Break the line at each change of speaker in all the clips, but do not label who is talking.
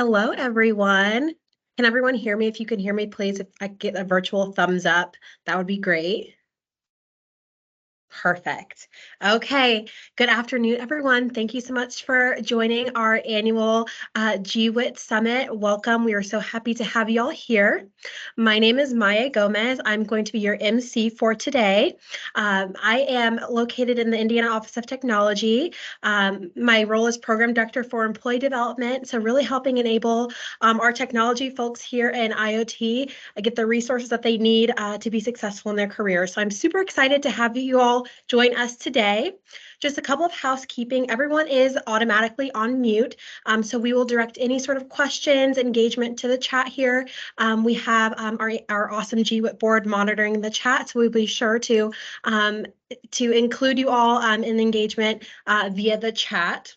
Hello, everyone. Can everyone hear me? If you can hear me, please, if I get a virtual thumbs up, that would be great. Perfect. Okay. Good afternoon, everyone. Thank you so much for joining our annual GWIT Summit. Welcome. We are so happy to have you all here. My name is Maya Gomez. I'm going to be your MC for today. I am located in the Indiana Office of Technology. My role is Program Director for Employee Development, so really helping enable our technology folks here in IoT get the resources that they need to be successful in their career. So I'm super excited to have you all join us today. Just a couple of housekeeping. Everyone is automatically on mute, so we will direct any sort of questions, engagement to the chat here. We have our awesome GWIT board monitoring the chat, so we'll be sure to include you all in engagement via the chat.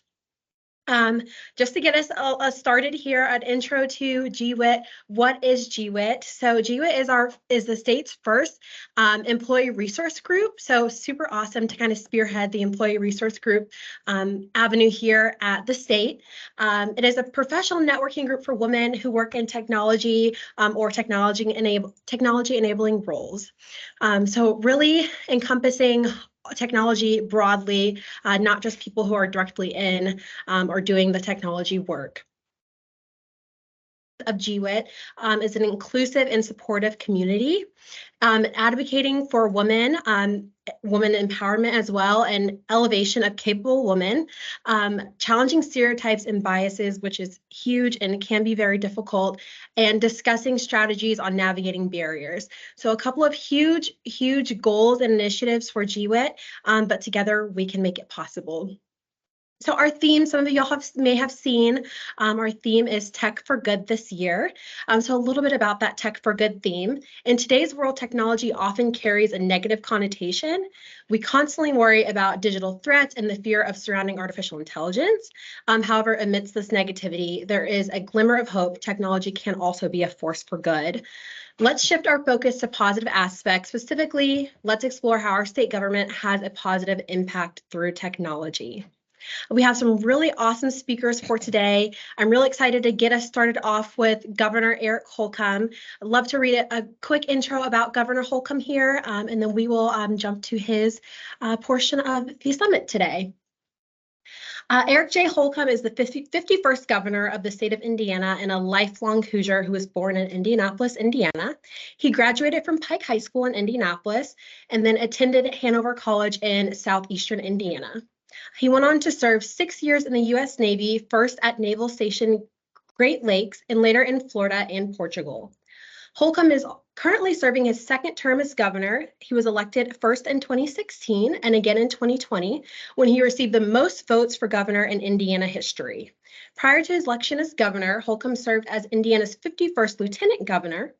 Just to get us started here, an intro to GWIT. What is GWIT? So GWIT is the state's first employee resource group. So super awesome to kind of spearhead the employee resource group avenue here at the state. It is a professional networking group for women who work in technology or technology enabling roles. So really encompassing technology broadly, not just people who are directly in or doing the technology work. Of GWIT is an inclusive and supportive community, advocating for women, women empowerment as well, and elevation of capable women, challenging stereotypes and biases, which is huge and can be very difficult, and discussing strategies on navigating barriers. So a couple of huge goals and initiatives for GWIT, but together we can make it possible. So our theme, some of you may have seen, our theme is Tech for Good this year. So a little bit about that Tech for Good theme. In today's world, technology often carries a negative connotation. We constantly worry about digital threats and the fear of surrounding artificial intelligence. However, amidst this negativity, there is a glimmer of hope. Technology can also be a force for good. Let's shift our focus to positive aspects. Specifically, let's explore how our state government has a positive impact through technology. We have some really awesome speakers for today. I'm really excited to get us started off with Governor Eric Holcomb. I'd love to read a quick intro about Governor Holcomb here, and then we will jump to his portion of the summit today. Eric J. Holcomb is the 51st governor of the state of Indiana and a lifelong Hoosier who was born in Indianapolis, Indiana. He graduated from Pike High School in Indianapolis and then attended Hanover College in southeastern Indiana. He went on to serve 6 years in the U.S. Navy, first at Naval Station Great Lakes and later in Florida and Portugal. Holcomb is currently serving his second term as governor. He was elected first in 2016 and again in 2020 when he received the most votes for governor in Indiana history. Prior to his election as governor, Holcomb served as Indiana's 51st lieutenant governor.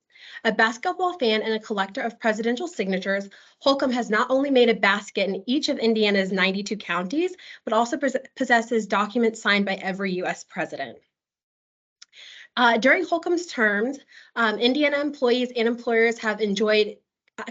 A basketball fan and a collector of presidential signatures, Holcomb has not only made a basket in each of Indiana's 92 counties, but also possesses documents signed by every U.S. president. During Holcomb's terms, Indiana employees and employers have enjoyed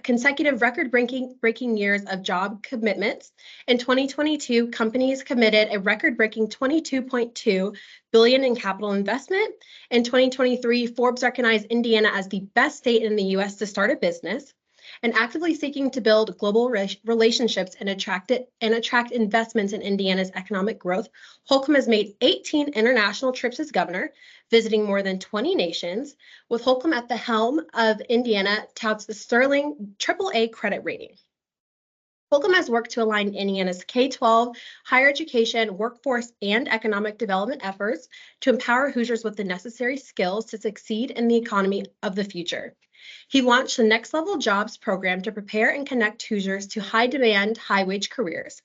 consecutive record-breaking years of job commitments. In 2022, companies committed a record-breaking $22.2 billion in capital investment. In 2023, Forbes recognized Indiana as the best state in the U.S. to start a business. And actively seeking to build global relationships and attract investments in Indiana's economic growth, Holcomb has made 18 international trips as governor, visiting more than 20 nations. With Holcomb at the helm of Indiana, touts the sterling AAA credit rating. Holcomb has worked to align Indiana's K-12, higher education, workforce, and economic development efforts to empower Hoosiers with the necessary skills to succeed in the economy of the future. He launched the Next Level Jobs program to prepare and connect Hoosiers to high-demand, high-wage careers.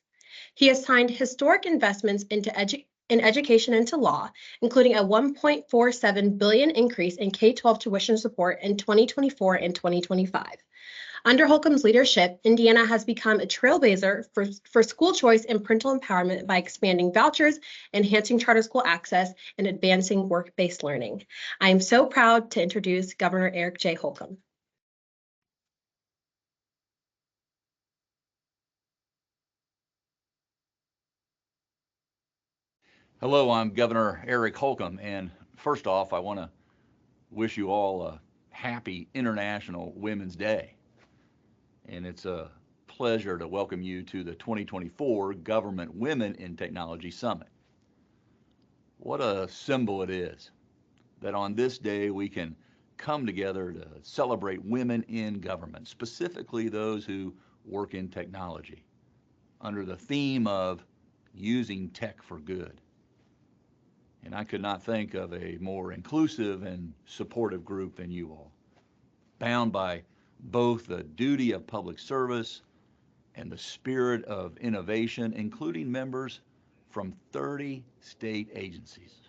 He has signed historic investments into education and to law, including a $1.47 billion increase in K-12 tuition support in 2024 and 2025. Under Holcomb's leadership, Indiana has become a trailblazer for school choice and parental empowerment by expanding vouchers, enhancing charter school access, and advancing work-based learning. I am so proud to introduce Governor Eric J. Holcomb.
Hello, I'm Governor Eric Holcomb, and First off, I want to wish you all a happy International Women's Day. And it's a pleasure to welcome you to the 2024 Government Women in Technology Summit. What a symbol it is that on this day we can come together to celebrate women in government, specifically those who work in technology, under the theme of using tech for good. And I could not think of a more inclusive and supportive group than you all, bound by both the duty of public service and the spirit of innovation, including members from 30 state agencies.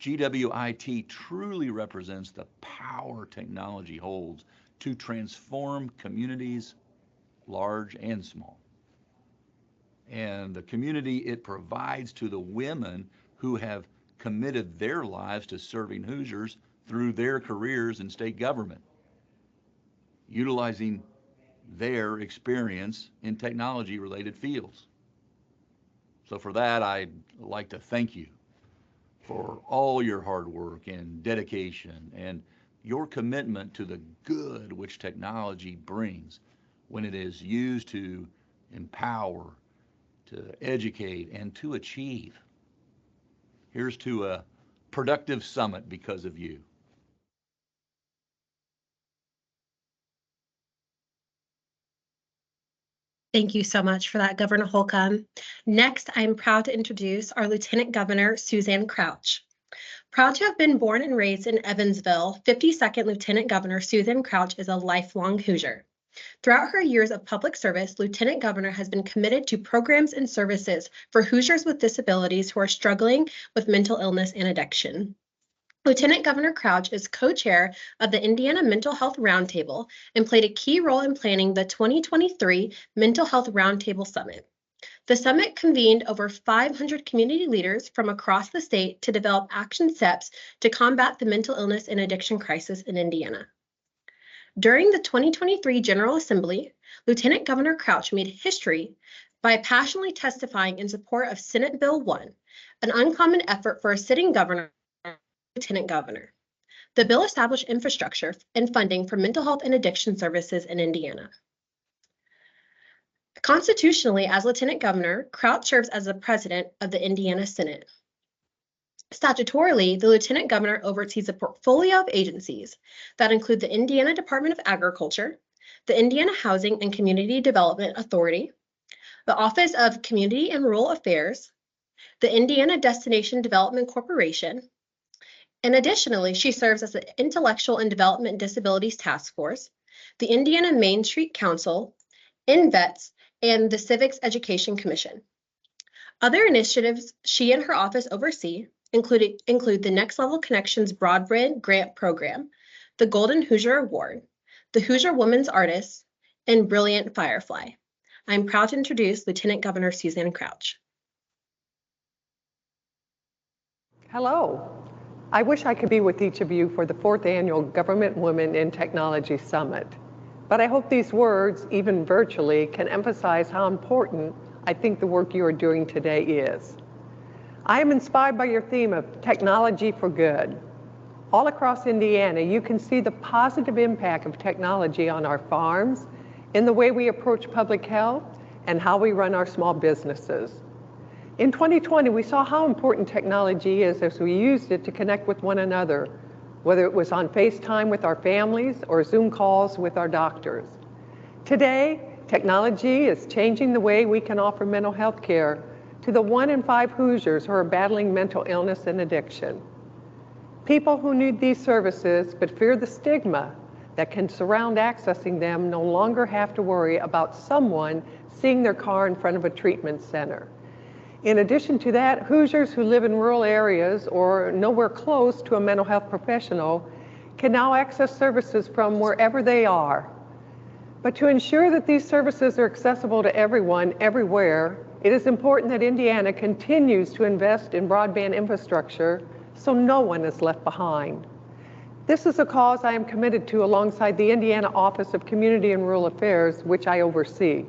GWIT truly represents the power technology holds to transform communities, large and small, and the community it provides to the women who have committed their lives to serving Hoosiers through their careers in state government, utilizing their experience in technology-related fields. So for that, I'd like to thank you for all your hard work and dedication and your commitment to the good which technology brings when it is used to empower, to educate, and to achieve. Here's to a productive summit because of you.
Thank you so much for that, Governor Holcomb. Next, I'm proud to introduce our Lieutenant Governor, Suzanne Crouch. Proud to have been born and raised in Evansville, 52nd Lieutenant Governor Suzanne Crouch is a lifelong Hoosier. Throughout her years of public service, Lieutenant Governor has been committed to programs and services for Hoosiers with disabilities who are struggling with mental illness and addiction. Lieutenant Governor Crouch is co-chair of the Indiana Mental Health Roundtable and played a key role in planning the 2023 Mental Health Roundtable Summit. The summit convened over 500 community leaders from across the state to develop action steps to combat the mental illness and addiction crisis in Indiana. During the 2023 General Assembly, Lieutenant Governor Crouch made history by passionately testifying in support of Senate Bill 1, an uncommon effort for a sitting governor, Lieutenant Governor. The bill established infrastructure and funding for mental health and addiction services in Indiana. Constitutionally, as Lieutenant Governor, Crouch serves as the President of the Indiana Senate. Statutorily, the Lieutenant Governor oversees a portfolio of agencies that include the Indiana Department of Agriculture, the Indiana Housing and Community Development Authority, the Office of Community and Rural Affairs, the Indiana Destination Development Corporation, and additionally, she serves as the Intellectual and Development Disabilities Task Force, the Indiana Main Street Council, INVETS, and the Civics Education Commission. Other initiatives she and her office oversee include the Next Level Connections Broadband Grant Program, the Golden Hoosier Award, the Hoosier Women's Artist, and Brilliant Firefly. I'm proud to introduce Lieutenant Governor Suzanne Crouch.
Hello. I wish I could be with each of you for the 4th Annual Government Women in Technology Summit. But I hope these words, even virtually, can emphasize how important I think the work you are doing today is. I am inspired by your theme of technology for good. All across Indiana, you can see the positive impact of technology on our farms, in the way we approach public health, and how we run our small businesses. In 2020, we saw how important technology is as we used it to connect with one another, whether it was on FaceTime with our families or Zoom calls with our doctors. Today, technology is changing the way we can offer mental health care to the 1 in 5 Hoosiers who are battling mental illness and addiction. People who need these services but fear the stigma that can surround accessing them no longer have to worry about someone seeing their car in front of a treatment center. In addition to that, Hoosiers who live in rural areas or nowhere close to a mental health professional can now access services from wherever they are. But to ensure that these services are accessible to everyone, everywhere, it is important that Indiana continues to invest in broadband infrastructure so no one is left behind. This is a cause I am committed to alongside the Indiana Office of Community and Rural Affairs, which I oversee.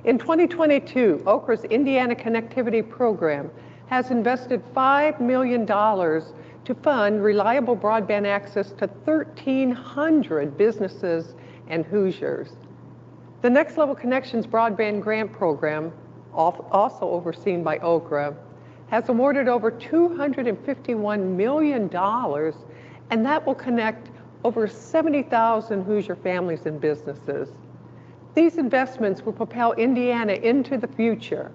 In 2022, Okra's Indiana Connectivity Program has invested $5 million to fund reliable broadband access to 1,300 businesses and Hoosiers. The Next Level Connections Broadband Grant Program, also overseen by OKRA, has awarded over $251 million, and that will connect over 70,000 Hoosier families and businesses. These investments will propel Indiana into the future.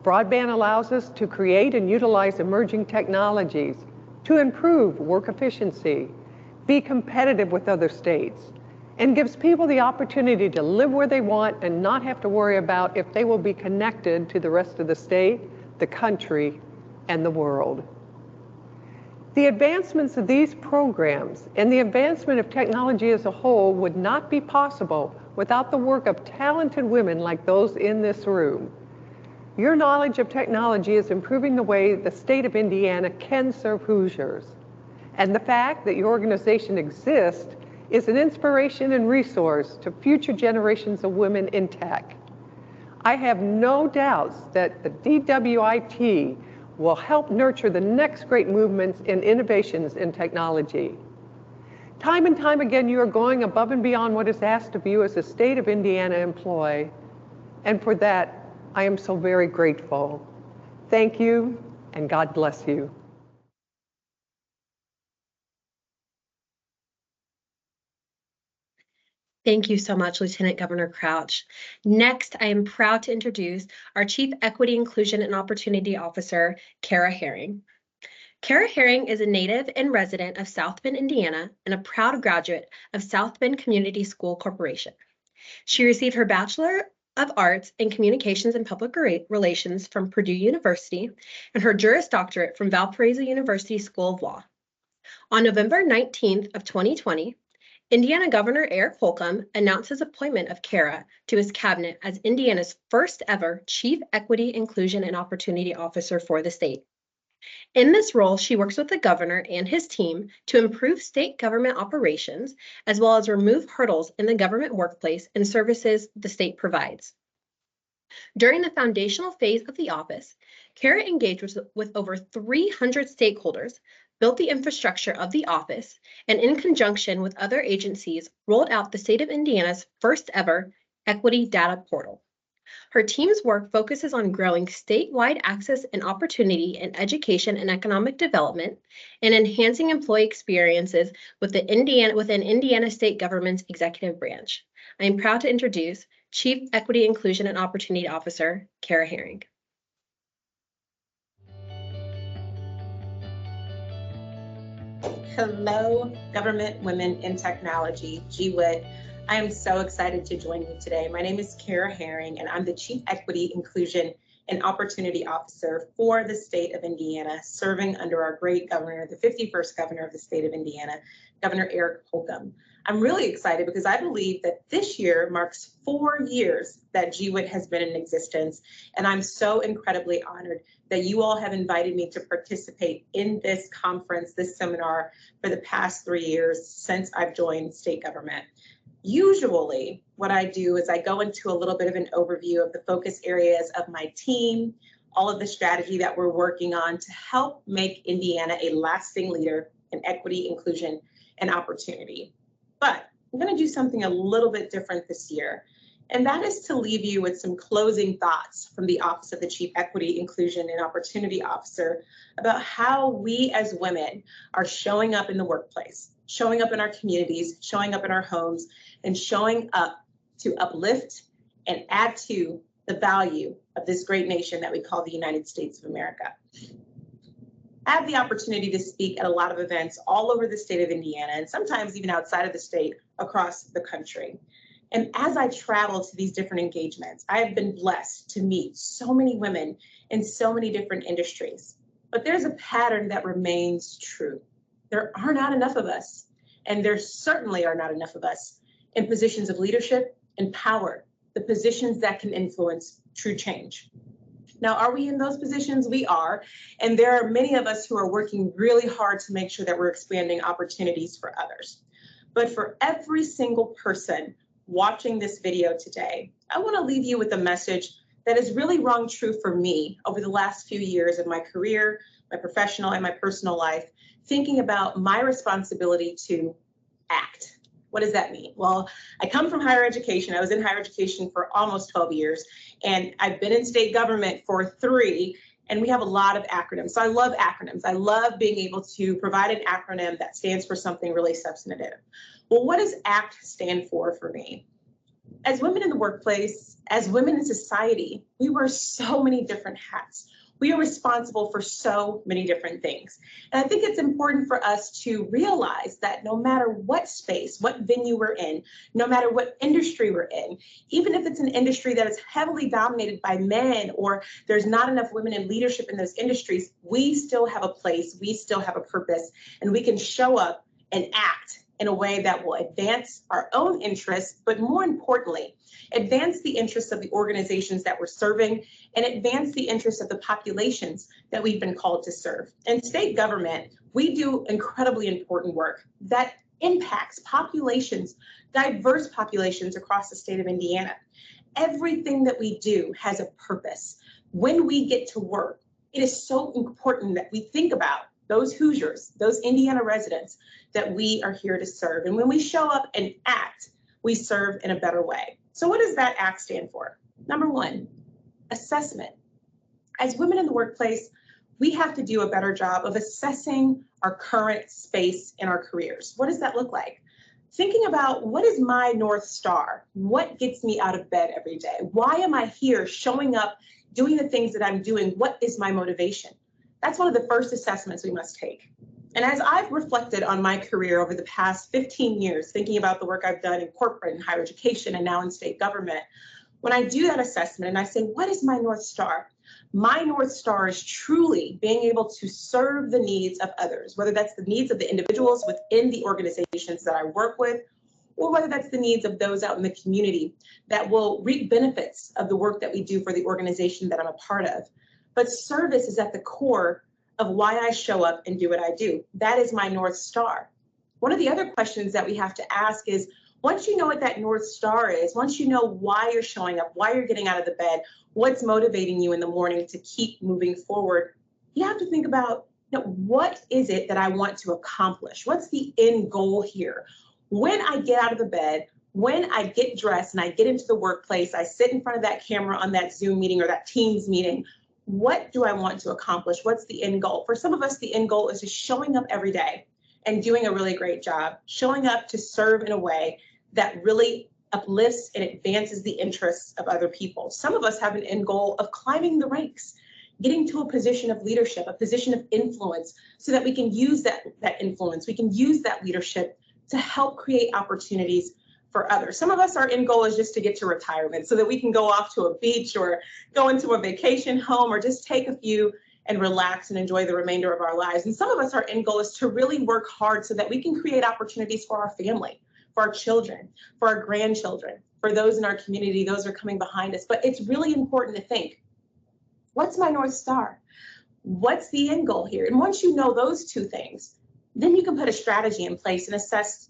Broadband allows us to create and utilize emerging technologies to improve work efficiency, be competitive with other states, and gives people the opportunity to live where they want and not have to worry about if they will be connected to the rest of the state, the country, and the world. The advancements of these programs and the advancement of technology as a whole would not be possible without the work of talented women like those in this room. Your knowledge of technology is improving the way the state of Indiana can serve Hoosiers. And the fact that your organization exists is an inspiration and resource to future generations of women in tech. I have no doubts that the GWIT will help nurture the next great movements and innovations in technology. Time and time again, you are going above and beyond what is asked of you as a state of Indiana employee, and for that, I am so very grateful. Thank you, and God bless you.
Thank you so much, Lieutenant Governor Crouch. Next, I am proud to introduce our Chief Equity, Inclusion, and Opportunity Officer, Kara Herring. Kara Herring is a native and resident of South Bend, Indiana, and a proud graduate of South Bend Community School Corporation. She received her Bachelor of Arts in Communications and Public Relations from Purdue University and her Juris Doctorate from Valparaiso University School of Law. On November 19th of 2020, Indiana Governor Eric Holcomb announced his appointment of Kara to his cabinet as Indiana's first ever Chief Equity, Inclusion, and Opportunity Officer for the state. In this role, she works with the governor and his team to improve state government operations, as well as remove hurdles in the government workplace and services the state provides. During the foundational phase of the office, Kara engaged with over 300 stakeholders, built the infrastructure of the office, and in conjunction with other agencies, rolled out the state of Indiana's first ever equity data portal. Her team's work focuses on growing statewide access and opportunity in education and economic development and enhancing employee experiences within Indiana state government's executive branch. I am proud to introduce Chief Equity, Inclusion, and Opportunity Officer, Kara Herring.
Hello, Government Women in Technology, GWIT. I am so excited to join you today. My name is Kara Herring, and I'm the Chief Equity, Inclusion, and Opportunity Officer for the state of Indiana, serving under our great governor, the 51st governor of the state of Indiana, Governor Eric Holcomb. I'm really excited because I believe that this year marks 4 years that GWIT has been in existence, and I'm so incredibly honored that you all have invited me to participate in this conference, this seminar, for the past 3 years since I've joined state government. Usually, what I do is I go into a little bit of an overview of the focus areas of my team, all of the strategy that we're working on to help make Indiana a lasting leader in equity, inclusion, and opportunity. But I'm going to do something a little bit different this year, and that is to leave you with some closing thoughts from the Office of the Chief Equity, Inclusion, and Opportunity Officer about how we as women are showing up in the workplace, showing up in our communities, showing up in our homes, and showing up to uplift and add to the value of this great nation that we call the United States of America. I have the opportunity to speak at a lot of events all over the state of Indiana, and sometimes even outside of the state, across the country. And as I travel to these different engagements, I have been blessed to meet so many women in so many different industries. But there's a pattern that remains true. There are not enough of us, and there certainly are not enough of us in positions of leadership and power, the positions that can influence true change. Now, are we in those positions? We are, and there are many of us who are working really hard to make sure that we're expanding opportunities for others. But for every single person watching this video today, I want to leave you with a message that has really rung true for me over the last few years of my career, my professional and my personal life, thinking about my responsibility to act. What does that mean? Well, I come from higher education. I was in higher education for almost 12 years, and I've been in state government for 3, and we have a lot of acronyms. So I love acronyms. I love being able to provide an acronym that stands for something really substantive. Well, what does ACT stand for me? As women in the workplace, as women in society, we wear so many different hats. We are responsible for so many different things. And I think it's important for us to realize that no matter what space, what venue we're in, no matter what industry we're in, even if it's an industry that is heavily dominated by men or there's not enough women in leadership in those industries, we still have a place, we still have a purpose, and we can show up and act in a way that will advance our own interests, but more importantly, advance the interests of the organizations that we're serving and advance the interests of the populations that we've been called to serve. In state government, we do incredibly important work that impacts populations, diverse populations across the state of Indiana. Everything that we do has a purpose. When we get to work, it is so important that we think about those Hoosiers, those Indiana residents that we are here to serve. And when we show up and act, we serve in a better way. So what does that ACT stand for? Number 1, assessment. As women in the workplace, we have to do a better job of assessing our current space in our careers. What does that look like? Thinking about what is my North Star? What gets me out of bed every day? Why am I here showing up, doing the things that I'm doing? What is my motivation? That's one of the first assessments we must take. And as I've reflected on my career over the past 15 years, thinking about the work I've done in corporate and higher education and now in state government, when I do that assessment and I say, what is my North Star? My North Star is truly being able to serve the needs of others, whether that's the needs of the individuals within the organizations that I work with, or whether that's the needs of those out in the community that will reap benefits of the work that we do for the organization that I'm a part of. But service is at the core of why I show up and do what I do. That is my North Star. One of the other questions that we have to ask is, once you know what that North Star is, once you know why you're showing up, why you're getting out of the bed, what's motivating you in the morning to keep moving forward, you have to think about, what is it that I want to accomplish? What's the end goal here? When I get out of the bed, when I get dressed and I get into the workplace, I sit in front of that camera on that Zoom meeting or that Teams meeting, what do I want to accomplish? What's the end goal? For some of us, the end goal is just showing up every day and doing a really great job, showing up to serve in a way that really uplifts and advances the interests of other people. Some of us have an end goal of climbing the ranks, getting to a position of leadership, a position of influence, so that we can use that influence, we can use that leadership to help create opportunities for others. Some of us, our end goal is just to get to retirement so that we can go off to a beach or go into a vacation home or just take a few and relax and enjoy the remainder of our lives. And some of us, our end goal is to really work hard so that we can create opportunities for our family, for our children, for our grandchildren, for those in our community, those who are coming behind us. But it's really important to think, what's my North Star? What's the end goal here? And once you know those two things, then you can put a strategy in place and assess,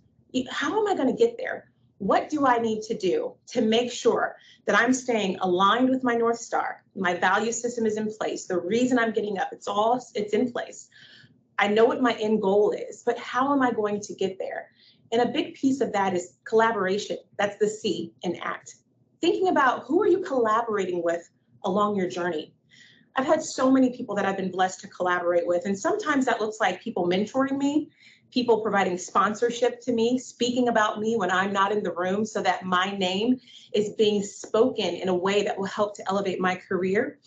how am I going to get there? What do I need to do to make sure that I'm staying aligned with my North Star? My value system is in place. The reason I'm getting up, it's in place. I know what my end goal is, but how am I going to get there? And a big piece of that is collaboration. That's the C in ACT. Thinking about, who are you collaborating with along your journey? I've had so many people that I've been blessed to collaborate with, and sometimes that looks like people mentoring me, people providing sponsorship to me, speaking about me when I'm not in the room so that my name is being spoken in a way that will help to elevate my career.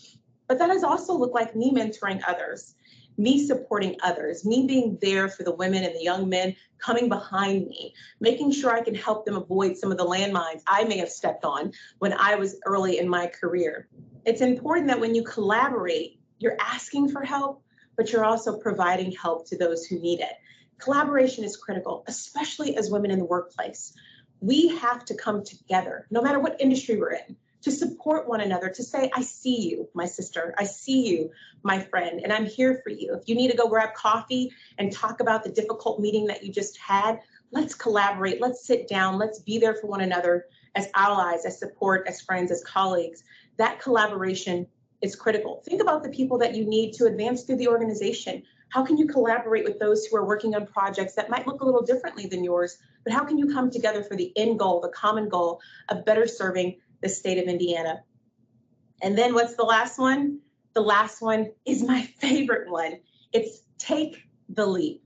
But that has also looked like me mentoring others, me supporting others, me being there for the women and the young men coming behind me, making sure I can help them avoid some of the landmines I may have stepped on when I was early in my career. It's important that when you collaborate, you're asking for help, but you're also providing help to those who need it. Collaboration is critical, especially as women in the workplace. We have to come together, no matter what industry we're in, to support one another, to say, I see you, my sister, I see you, my friend, and I'm here for you. If you need to go grab coffee and talk about the difficult meeting that you just had, let's collaborate, let's sit down, let's be there for one another as allies, as support, as friends, as colleagues. That collaboration is critical. Think about the people that you need to advance through the organization. How can you collaborate with those who are working on projects that might look a little differently than yours, but how can you come together for the end goal, the common goal of better serving the state of Indiana? And then what's the last one? The last one is my favorite one. It's take the leap.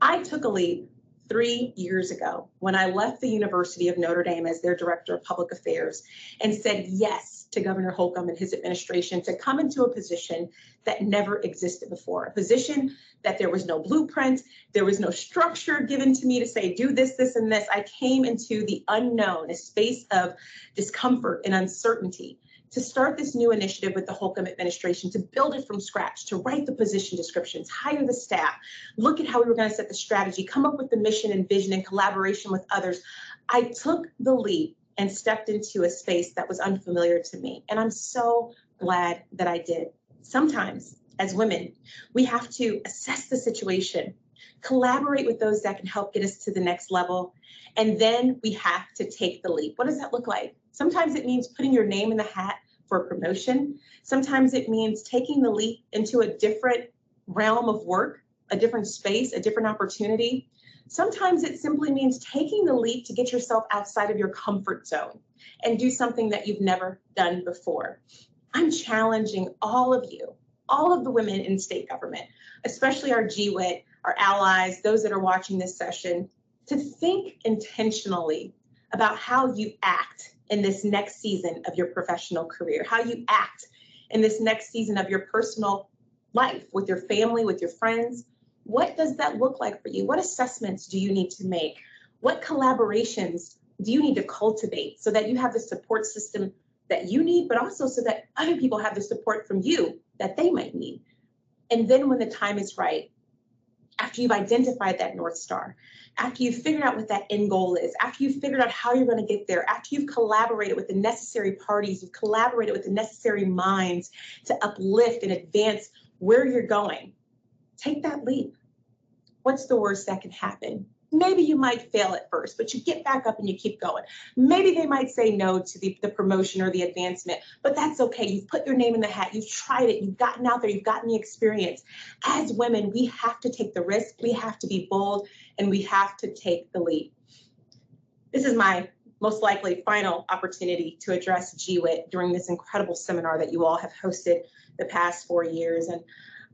I took a leap 3 years ago when I left the University of Notre Dame as their director of public affairs and said yes to Governor Holcomb and his administration to come into a position that never existed before, a position that there was no blueprint, there was no structure given to me to say, do this, this, and this. I came into the unknown, a space of discomfort and uncertainty, to start this new initiative with the Holcomb administration, to build it from scratch, to write the position descriptions, hire the staff, look at how we were going to set the strategy, come up with the mission and vision in collaboration with others. I took the leap and stepped into a space that was unfamiliar to me. And I'm so glad that I did. Sometimes, as women, we have to assess the situation, collaborate with those that can help get us to the next level, and then we have to take the leap. What does that look like? Sometimes it means putting your name in the hat for a promotion. Sometimes it means taking the leap into a different realm of work, a different space, a different opportunity. Sometimes it simply means taking the leap to get yourself outside of your comfort zone and do something that you've never done before. I'm challenging all of you, all of the women in state government, especially our GWIT, our allies, those that are watching this session, to think intentionally about how you act in this next season of your professional career, how you act in this next season of your personal life with your family, with your friends. What does that look like for you? What assessments do you need to make? What collaborations do you need to cultivate so that you have the support system that you need, but also so that other people have the support from you that they might need? And then when the time is right, after you've identified that North Star, after you've figured out what that end goal is, after you've figured out how you're going to get there, after you've collaborated with the necessary parties, you've collaborated with the necessary minds to uplift and advance where you're going, take that leap. What's the worst that can happen? Maybe you might fail at first, but you get back up and you keep going. Maybe they might say no to the promotion or the advancement, but that's okay. You've put your name in the hat. You've tried it. You've gotten out there. You've gotten the experience. As women, we have to take the risk. We have to be bold, and we have to take the leap. This is my most likely final opportunity to address GWIT during this incredible seminar that you all have hosted the past 4 years. And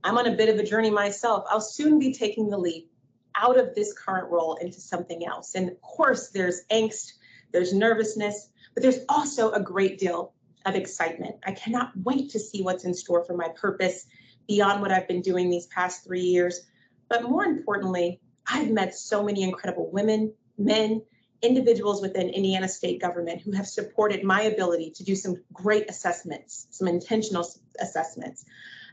I'm on a bit of a journey myself. I'll soon be taking the leap out of this current role into something else. And of course, there's angst, there's nervousness, but there's also a great deal of excitement. I cannot wait to see what's in store for my purpose beyond what I've been doing these past 3 years. But more importantly, I've met so many incredible women, men, individuals within Indiana state government who have supported my ability to do some great assessments, some intentional assessments.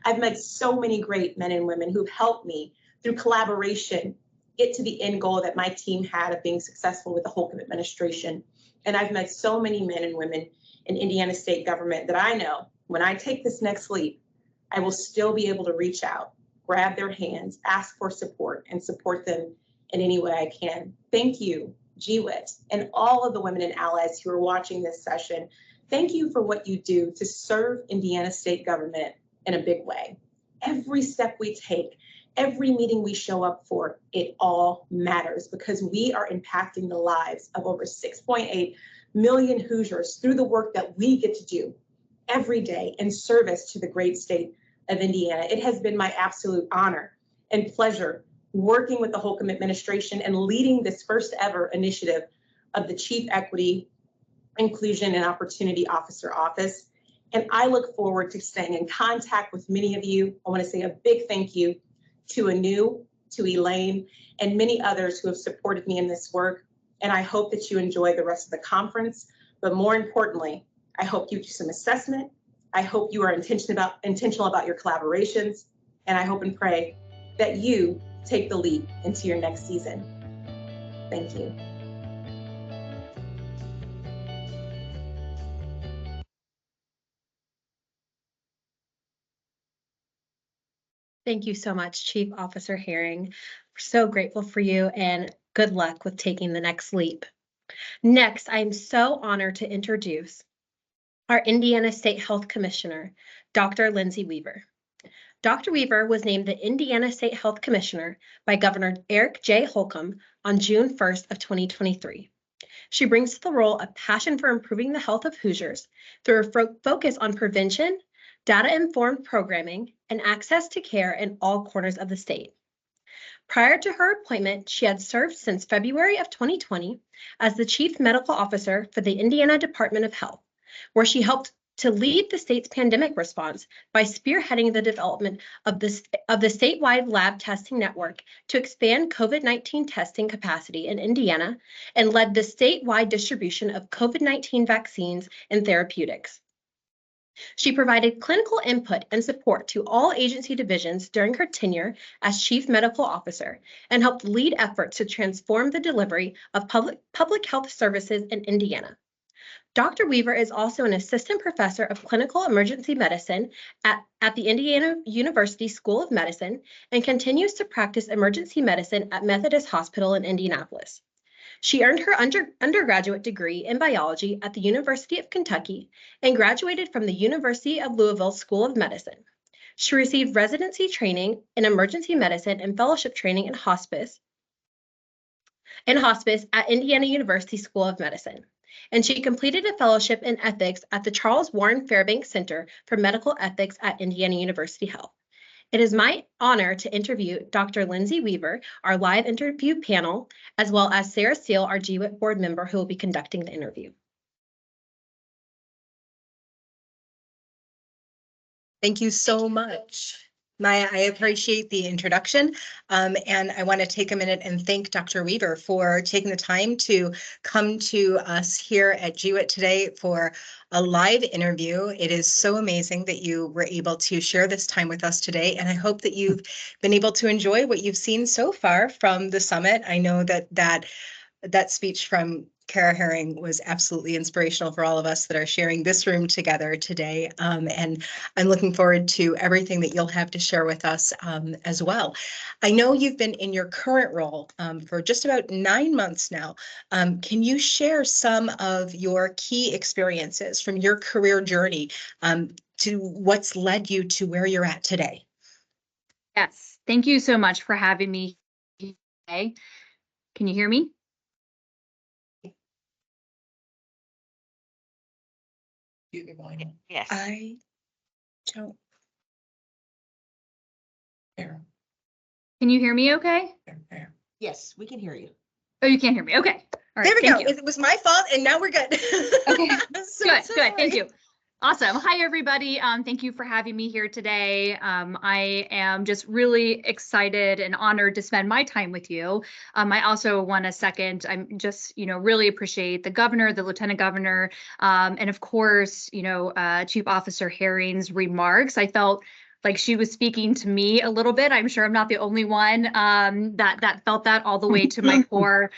I've met so many great men and women who've helped me through collaboration get to the end goal that my team had of being successful with the Holcomb administration. And I've met so many men and women in Indiana state government that I know when I take this next leap, I will still be able to reach out, grab their hands, ask for support, and support them in any way I can. Thank you, GWIT, and all of the women and allies who are watching this session. Thank you for what you do to serve Indiana state government in a big way. Every step we take, every meeting we show up for, it all matters because we are impacting the lives of over 6.8 million Hoosiers through the work that we get to do every day in service to the great state of Indiana. It has been my absolute honor and pleasure working with the Holcomb administration and leading this first ever initiative of the Chief Equity, Inclusion, and Opportunity Officer Office. And I look forward to staying in contact with many of you. I want to say a big thank you to Anu, to Elaine, and many others who have supported me in this work. And I hope that you enjoy the rest of the conference. But more importantly, I hope you do some assessment. I hope you are intentional about your collaborations. And I hope and pray that you take the leap into your next season. Thank you.
Thank you so much, Chief Officer Herring. We're so grateful for you and good luck with taking the next leap. Next, I'm so honored to introduce our Indiana State Health Commissioner, Dr. Lindsay Weaver. Dr. Weaver was named the Indiana State Health Commissioner by Governor Eric J. Holcomb on June 1st of 2023. She brings to the role a passion for improving the health of Hoosiers through a focus on prevention, data-informed programming, and access to care in all corners of the state. Prior to her appointment, she had served since February of 2020 as the Chief Medical Officer for the Indiana Department of Health, where she helped to lead the state's pandemic response by spearheading the development of the statewide lab testing network to expand COVID-19 testing capacity in Indiana and led the statewide distribution of COVID-19 vaccines and therapeutics. She provided clinical input and support to all agency divisions during her tenure as Chief Medical Officer and helped lead efforts to transform the delivery of public health services in Indiana. Dr. Weaver is also an assistant professor of clinical emergency medicine at the Indiana University School of Medicine and continues to practice emergency medicine at Methodist Hospital in Indianapolis. She earned her undergraduate degree in biology at the University of Kentucky and graduated from the University of Louisville School of Medicine. She received residency training in emergency medicine and fellowship training in hospice at Indiana University School of Medicine. And she completed a fellowship in ethics at the Charles Warren Fairbanks Center for Medical Ethics at Indiana University Health. It is my honor to interview Dr. Lindsay Weaver, our live interview panel, as well as Sarah Steele, our GWIT board member, who will be conducting the interview.
Thank you so much, Maya. I appreciate the introduction, and I want to take a minute and thank Dr. Weaver for taking the time to come to us here at GWIT today for a live interview. It is so amazing that you were able to share this time with us today, and I hope that you've been able to enjoy what you've seen so far from the summit. I know that speech from Kara Herring was absolutely inspirational for all of us that are sharing this room together today. And I'm looking forward to everything that you'll have to share with us as well. I know you've been in your current role for just about 9 months now. Can you share some of your key experiences from your career journey to what's led you to where you're at today?
Yes, thank you so much for having me today. Can you hear me?
Yes. I don't.
Can you hear me okay?
Yes, we can hear you.
Oh, you can't hear me. Okay. All right.
There we
thank
go.
You.
It was my fault and now we're good.
Okay.
Good.
Thank you. Awesome. Hi, everybody. Thank you for having me here today. I am just really excited and honored to spend my time with you. I also want to second, I'm just, really appreciate the governor, the lieutenant governor, and of course, Chief Officer Herring's remarks. I felt like she was speaking to me a little bit. I'm sure I'm not the only one that felt that all the way to my core.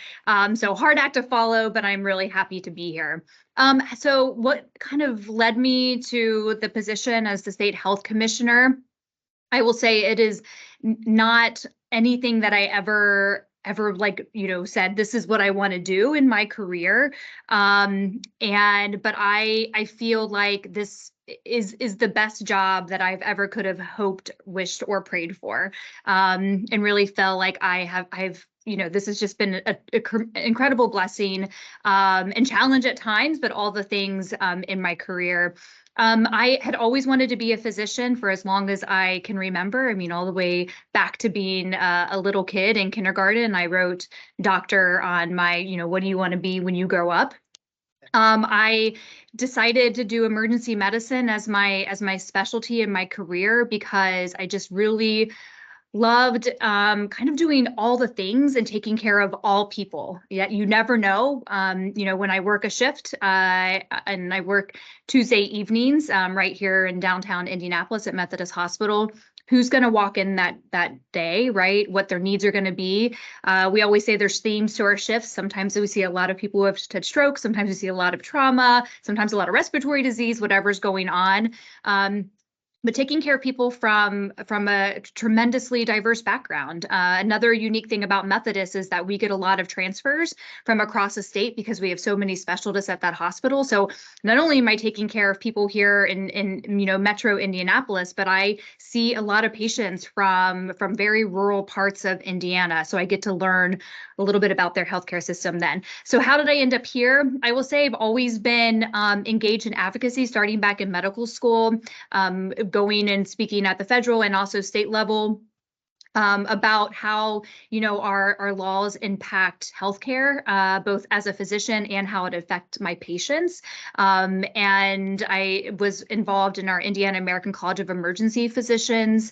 So hard act to follow, but I'm really happy to be here. So what kind of led me to the position as the state health commissioner? I will say it is not anything that I ever said this is what I want to do in my career. But I feel like this is the best job that I've ever could have hoped, wished, or prayed for, and really felt like I've this has just been an incredible blessing and challenge at times, but all the things in my career. I had always wanted to be a physician for as long as I can remember. I mean, all the way back to being a little kid in kindergarten. I wrote doctor on my, what do you want to be when you grow up? I decided to do emergency medicine as my specialty in my career because I just really loved kind of doing all the things and taking care of all people. Yet you never know. When I work a shift and I work Tuesday evenings right here in downtown Indianapolis at Methodist Hospital, who's going to walk in that day, right? What their needs are going to be. We always say there's themes to our shifts. Sometimes we see a lot of people who have had strokes. Sometimes we see a lot of trauma. Sometimes a lot of respiratory disease, whatever's going on. but taking care of people from a tremendously diverse background. Another unique thing about Methodist is that we get a lot of transfers from across the state because we have so many specialists at that hospital. So not only am I taking care of people here in Metro Indianapolis, but I see a lot of patients from very rural parts of Indiana. So I get to learn a little bit about their healthcare system then. So how did I end up here? I will say I've always been engaged in advocacy, starting back in medical school, going and speaking at the federal and also state level about how our laws impact healthcare, both as a physician and how it affects my patients. And I was involved in our Indiana American College of Emergency Physicians,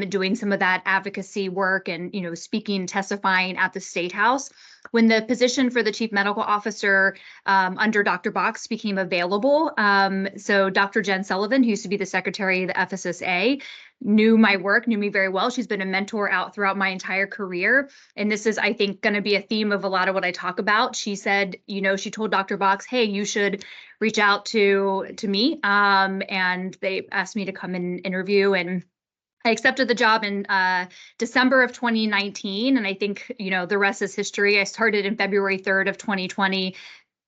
doing some of that advocacy work and speaking, testifying at the State House. When the position for the chief medical officer under Dr. Box became available, so Dr. Jen Sullivan, who used to be the secretary of the FSSA, knew my work, knew me very well. She's been a mentor out throughout my entire career. And this is, I think, going to be a theme of a lot of what I talk about. She said, she told Dr. Box, hey, you should reach out to me. And they asked me to come and interview, and I accepted the job in December of 2019, and I think the rest is history. I started in February 3rd of 2020.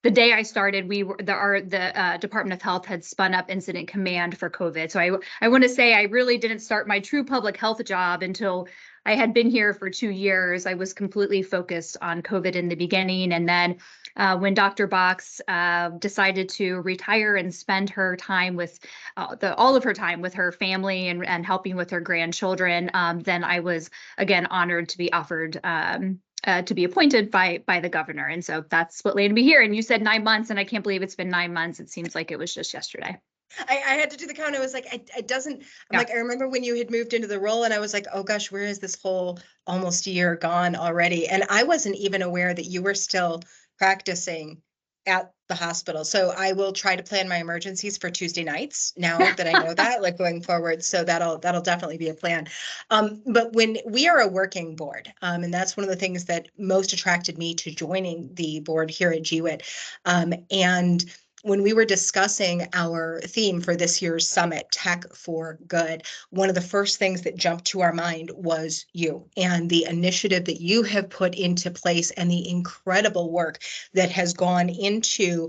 The day I started, the Department of Health had spun up Incident Command for COVID. So I want to say I really didn't start my true public health job until I had been here for 2 years. I was completely focused on COVID in the beginning, and then when Dr. Box decided to retire and spend her time with all of her time with her family and helping with her grandchildren, then I was again honored to be offered to be appointed by the governor. And so that's what landed me here. And you said 9 months, and I can't believe it's been 9 months. It seems like it was just yesterday.
I had to do the count. I was like, it doesn't, I'm like, I remember when you had moved into the role and I was like, oh gosh, where is this whole almost a year gone already? And I wasn't even aware that you were still practicing at the hospital. So I will try to plan my emergencies for Tuesday nights now that I know that, like going forward. So that'll definitely be a plan. But when we are a working board, and that's one of the things that most attracted me to joining the board here at GWIT. And when we were discussing our theme for this year's summit, Tech for Good, one of the first things that jumped to our mind was you and the initiative that you have put into place and the incredible work that has gone into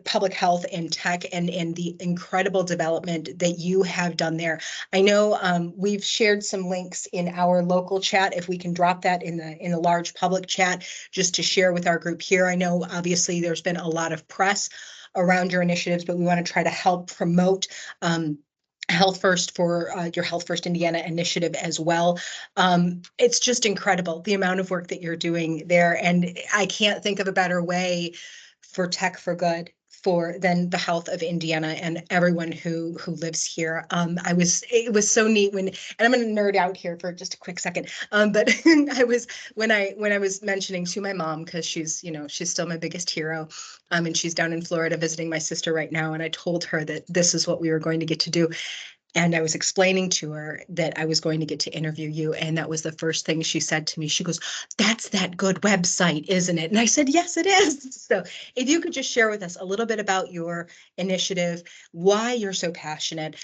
public health and tech and the incredible development that you have done there. I know we've shared some links in our local chat. If we can drop that in the large public chat just to share with our group here. I know obviously there's been a lot of press around your initiatives, but we want to try to help promote Health First for your Health First Indiana initiative as well. It's just incredible the amount of work that you're doing there. And I can't think of a better way for Tech for Good than the health of Indiana and everyone who lives here. It was so neat and I'm going to nerd out here for just a quick second. But when I was mentioning to my mom, because she's still my biggest hero, and she's down in Florida visiting my sister right now. And I told her that this is what we were going to get to do. And I was explaining to her that I was going to get to interview you. And that was the first thing she said to me. She goes, that's that good website, isn't it? And I said, yes, it is. So if you could just share with us a little bit about your initiative, why you're so passionate,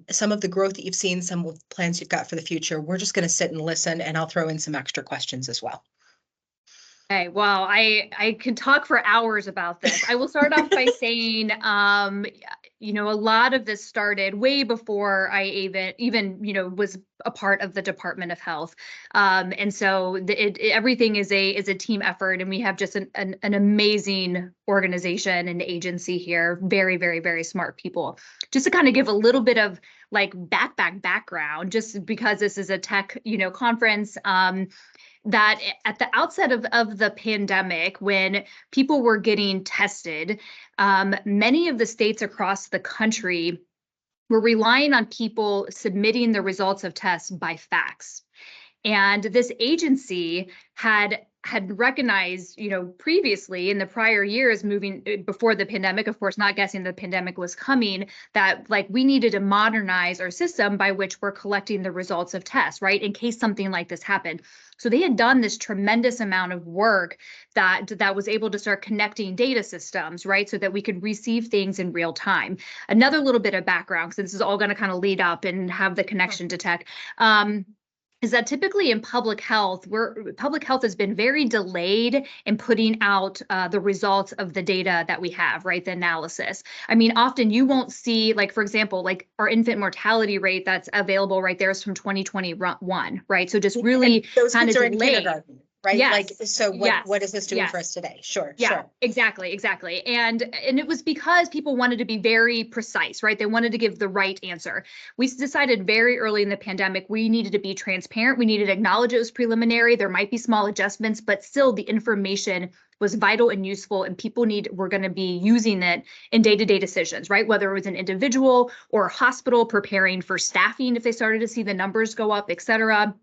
some of the growth that you've seen, some of the plans you've got for the future. We're just going to sit and listen, and I'll throw in some extra questions as well.
Okay, well, I could talk for hours about this. I will start off by saying, a lot of this started way before I even was a part of the Department of Health. And so everything is a team effort, and we have just an amazing organization and agency here. Very, very, very smart people. Just to kind of give a little bit of like background, just because this is a tech, conference, that at the outset of the pandemic, when people were getting tested, many of the states across the country were relying on people submitting the results of tests by fax. And this agency had recognized, previously in the prior years, moving before the pandemic, of course, not guessing the pandemic was coming, that like we needed to modernize our system by which we're collecting the results of tests, right? In case something like this happened. So they had done this tremendous amount of work that was able to start connecting data systems, right? So that we could receive things in real time. Another little bit of background, because this is all going to kind of lead up and have the connection to tech. Is that typically in public health, public health has been very delayed in putting out the results of the data that we have, right? The analysis. I mean, often you won't see, like, for example, like our infant mortality rate that's available right there is from 2021, right? So just really
And those
kind
kids
of
are in
delayed.
kindergarten, right?
Yes.
Like, so what is this doing
Yes.
for us today? Sure.
Yeah,
sure.
exactly. And it was because people wanted to be very precise, right? They wanted to give the right answer. We decided very early in the pandemic, we needed to be transparent. We needed to acknowledge it was preliminary. There might be small adjustments, but still the information was vital and useful, and people were going to be using it in day-to-day decisions, right? Whether it was an individual or a hospital preparing for staffing if they started to see the numbers go up, et cetera.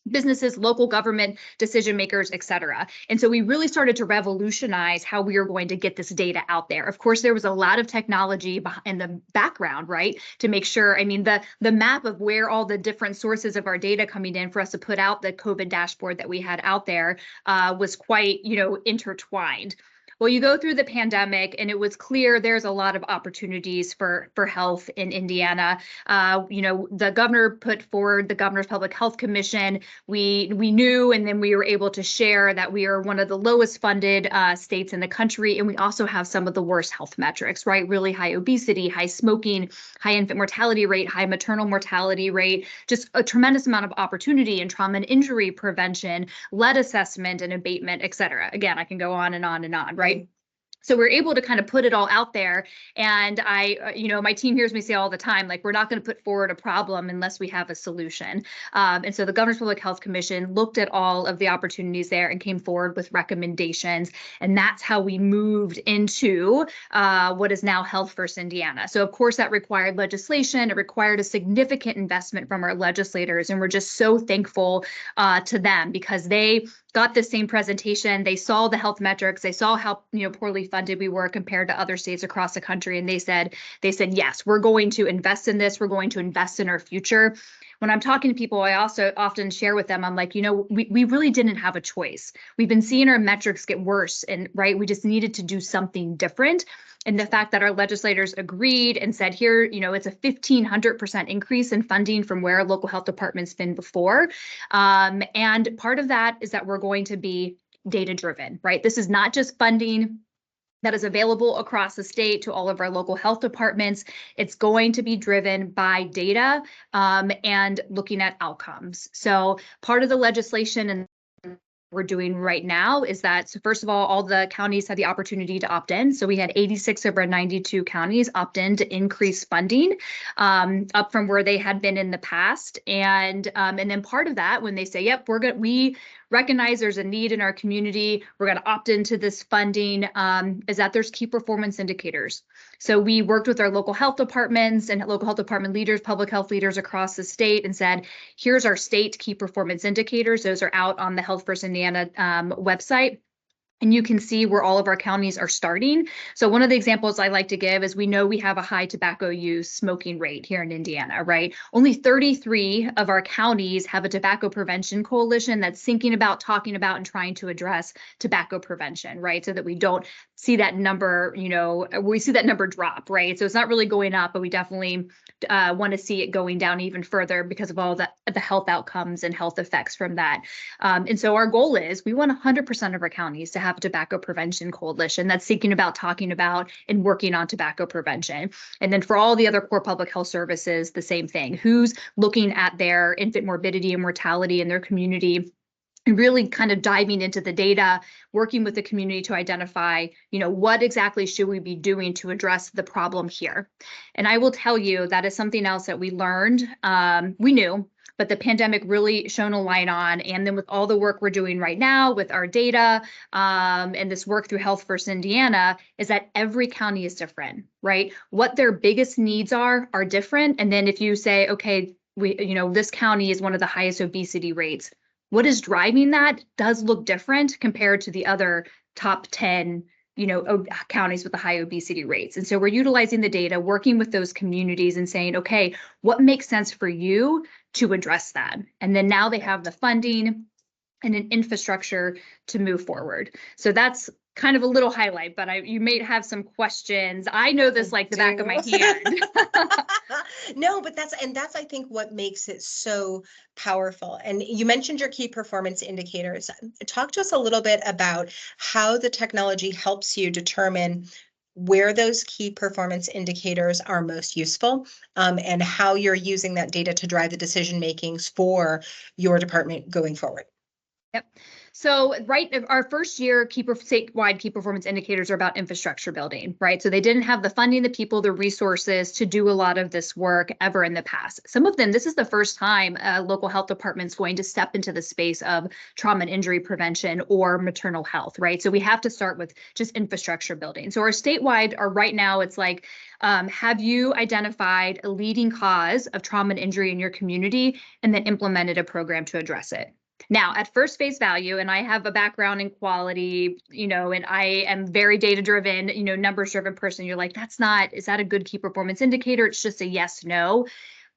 Businesses, local government, decision makers, et cetera. And so we really started to revolutionize how we are going to get this data out there. Of course, there was a lot of technology in the background, right? To make sure, I mean, the map of where all the different sources of our data coming in for us to put out the COVID dashboard that we had out there was quite, intertwined. Well, you go through the pandemic and it was clear there's a lot of opportunities for health in Indiana. The governor put forward the Governor's Public Health Commission. We knew, and then we were able to share that we are one of the lowest funded states in the country. And we also have some of the worst health metrics, right? Really high obesity, high smoking, high infant mortality rate, high maternal mortality rate, just a tremendous amount of opportunity in trauma and injury prevention, lead assessment and abatement, et cetera. Again, I can go on and on and on, right? So we're able to kind of put it all out there. And my team hears me say all the time, like, we're not going to put forward a problem unless we have a solution. And so the Governor's Public Health Commission looked at all of the opportunities there and came forward with recommendations. And that's how we moved into what is now Health First Indiana. So of course that required legislation. It required a significant investment from our legislators. And we're just so thankful to them, because they got the same presentation. They saw the health metrics. They saw how poorly funded we were compared to other states across the country. And they said, yes, we're going to invest in this. We're going to invest in our future. When I'm talking to people, I also often share with them, I'm like, we really didn't have a choice. We've been seeing our metrics get worse, and right, we just needed to do something different. And the fact that our legislators agreed and said, here, it's a 1,500% increase in funding from where our local health department's been before. And part of that is that we're going to be data-driven, right? This is not just funding that is available across the state to all of our local health departments. It's going to be driven by data and looking at outcomes. So part of the legislation and we're doing right now is that, so first of all the counties had the opportunity to opt in. So we had 86 of our 92 counties opt in to increase funding up from where they had been in the past. And then part of that, when they say, yep, we recognize there's a need in our community, we're going to opt into this funding, is that there's key performance indicators. So we worked with our local health departments and local health department leaders, public health leaders across the state, and said, here's our state key performance indicators. Those are out on the Health First Indiana website. And you can see where all of our counties are starting. So one of the examples I like to give is we know we have a high tobacco use smoking rate here in Indiana, right? Only 33 of our counties have a tobacco prevention coalition that's thinking about, talking about, and trying to address tobacco prevention, right? So that we don't see that number, we see that number drop, right? So it's not really going up, but we definitely want to see it going down even further because of all the health outcomes and health effects from that. And so our goal is we want 100% of our counties to have a tobacco prevention coalition that's thinking about, talking about, and working on tobacco prevention. And then for all the other core public health services, the same thing. Who's looking at their infant morbidity and mortality in their community, and really kind of diving into the data, working with the community to identify, what exactly should we be doing to address the problem here. And I will tell you that is something else that we learned. We knew, but the pandemic really shone a light on. And then with all the work we're doing right now with our data and this work through Health First Indiana, is that every county is different, right? What their biggest needs are different. And then if you say, okay, this county is one of the highest obesity rates, what is driving that does look different compared to the other top 10 counties with the high obesity rates. And so we're utilizing the data, working with those communities and saying, okay, what makes sense for you to address that? And then now they have the funding and an infrastructure to move forward. So that's kind of a little highlight, but you may have some questions. I know this like the back of my hand.
No, but that's I think what makes it so powerful. And you mentioned your key performance indicators. Talk to us a little bit about how the technology helps you determine where those key performance indicators are most useful, and how you're using that data to drive the decision makings for your department going forward.
Yep. So our first year statewide key performance indicators are about infrastructure building, right? So they didn't have the funding, the people, the resources to do a lot of this work ever in the past. Some of them, this is the first time a local health department's going to step into the space of trauma and injury prevention or maternal health, right? So we have to start with just infrastructure building. So our statewide are right now, it's like, have you identified a leading cause of trauma and injury in your community and then implemented a program to address it? Now, at first face value, and I have a background in quality, and I am very data driven, numbers driven person. You're like, is that a good key performance indicator? It's just a yes, no.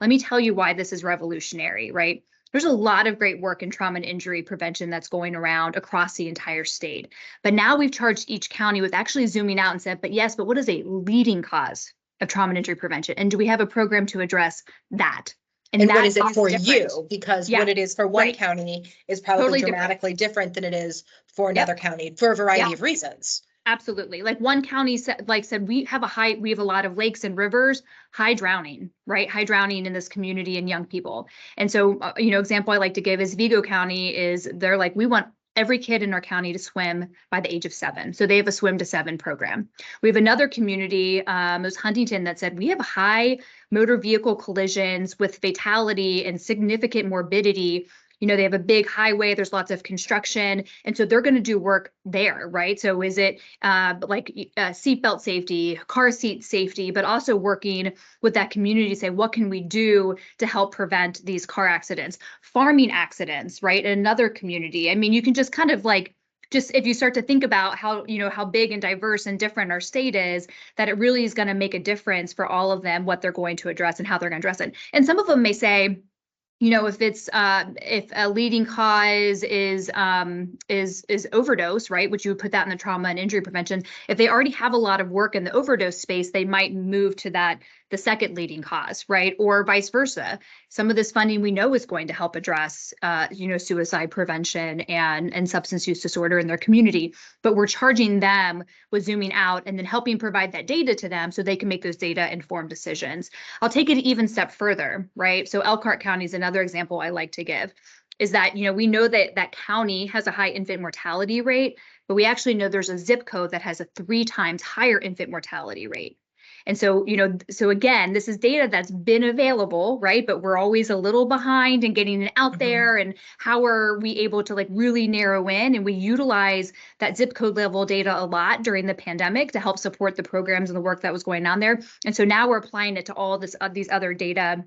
Let me tell you why this is revolutionary, right? There's a lot of great work in trauma and injury prevention that's going around across the entire state. But now we've charged each county with actually zooming out and said, but what is a leading cause of trauma and injury prevention? And do we have a program to address that?
And what is it for you? Because what it is for one county is probably
Totally
dramatically different than it is for another county for a variety of reasons.
Absolutely. Like one county said we have a lot of lakes and rivers, high drowning, right? High drowning in this community and young people. And so, example I like to give is Vigo County is they're like, we want every kid in our county to swim by the age of 7. So they have a swim to 7 program. We have another community, it was Huntington, that said we have high motor vehicle collisions with fatality and significant morbidity. They have a big highway, there's lots of construction, and so they're going to do work there, right? So is it seatbelt safety, car seat safety, but also working with that community to say, what can we do to help prevent these car accidents, farming accidents, right? In another community. I mean, you can just kind of just if you start to think about how big and diverse and different our state is, that it really is going to make a difference for all of them, what they're going to address and how they're going to address it. And some of them may say, if a leading cause is overdose, right, which you would put that in the trauma and injury prevention. If they already have a lot of work in the overdose space, they might move to the second leading cause, right, or vice versa. Some of this funding we know is going to help address, suicide prevention and substance use disorder in their community. But we're charging them with zooming out and then helping provide that data to them so they can make those data informed decisions. I'll take it an even step further, right? So Elkhart County is another example I like to give, is that, we know that that county has a high infant mortality rate, but we actually know there's a zip code that has a 3 times higher infant mortality rate. And so, so again, this is data that's been available, right? But we're always a little behind in getting it out there. And how are we able to really narrow in? And we utilize that zip code level data a lot during the pandemic to help support the programs and the work that was going on there. And so now we're applying it to all these other data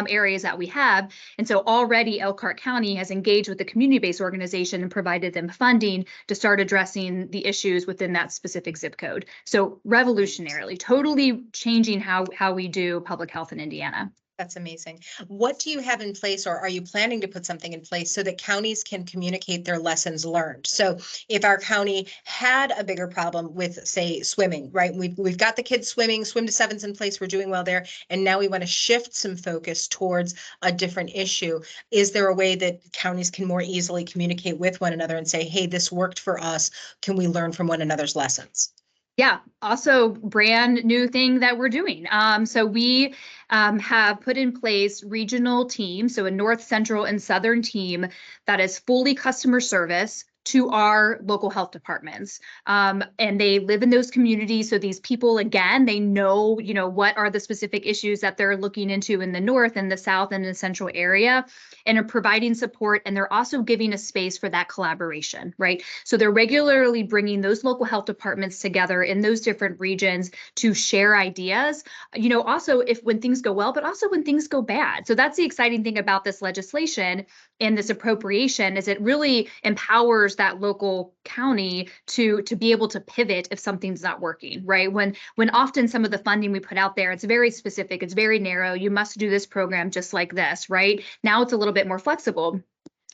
areas that we have. And so already Elkhart County has engaged with the community-based organization and provided them funding to start addressing the issues within that specific zip code. So revolutionarily, totally changing how we do public health in Indiana.
That's amazing. What do you have in place, or are you planning to put something in place so that counties can communicate their lessons learned? So if our county had a bigger problem with, say, swimming, right? We've got the kids swimming, swim to 7's in place, we're doing well there, and now we want to shift some focus towards a different issue. Is there a way that counties can more easily communicate with one another and say, hey, this worked for us, can we learn from one another's lessons?
Yeah, also brand new thing that we're doing. So we have put in place regional teams, so a north, central, and southern team that is fully customer service to our local health departments. And they live in those communities. So these people, again, they know, what are the specific issues that they're looking into in the north and the south and the central area, and are providing support. And they're also giving a space for that collaboration, right? So they're regularly bringing those local health departments together in those different regions to share ideas, also when things go well, but also when things go bad. So that's the exciting thing about this legislation in this appropriation is it really empowers that local county to be able to pivot if something's not working, right? When often some of the funding we put out there, it's very specific, it's very narrow. You must do this program just like this, right? Now it's a little bit more flexible.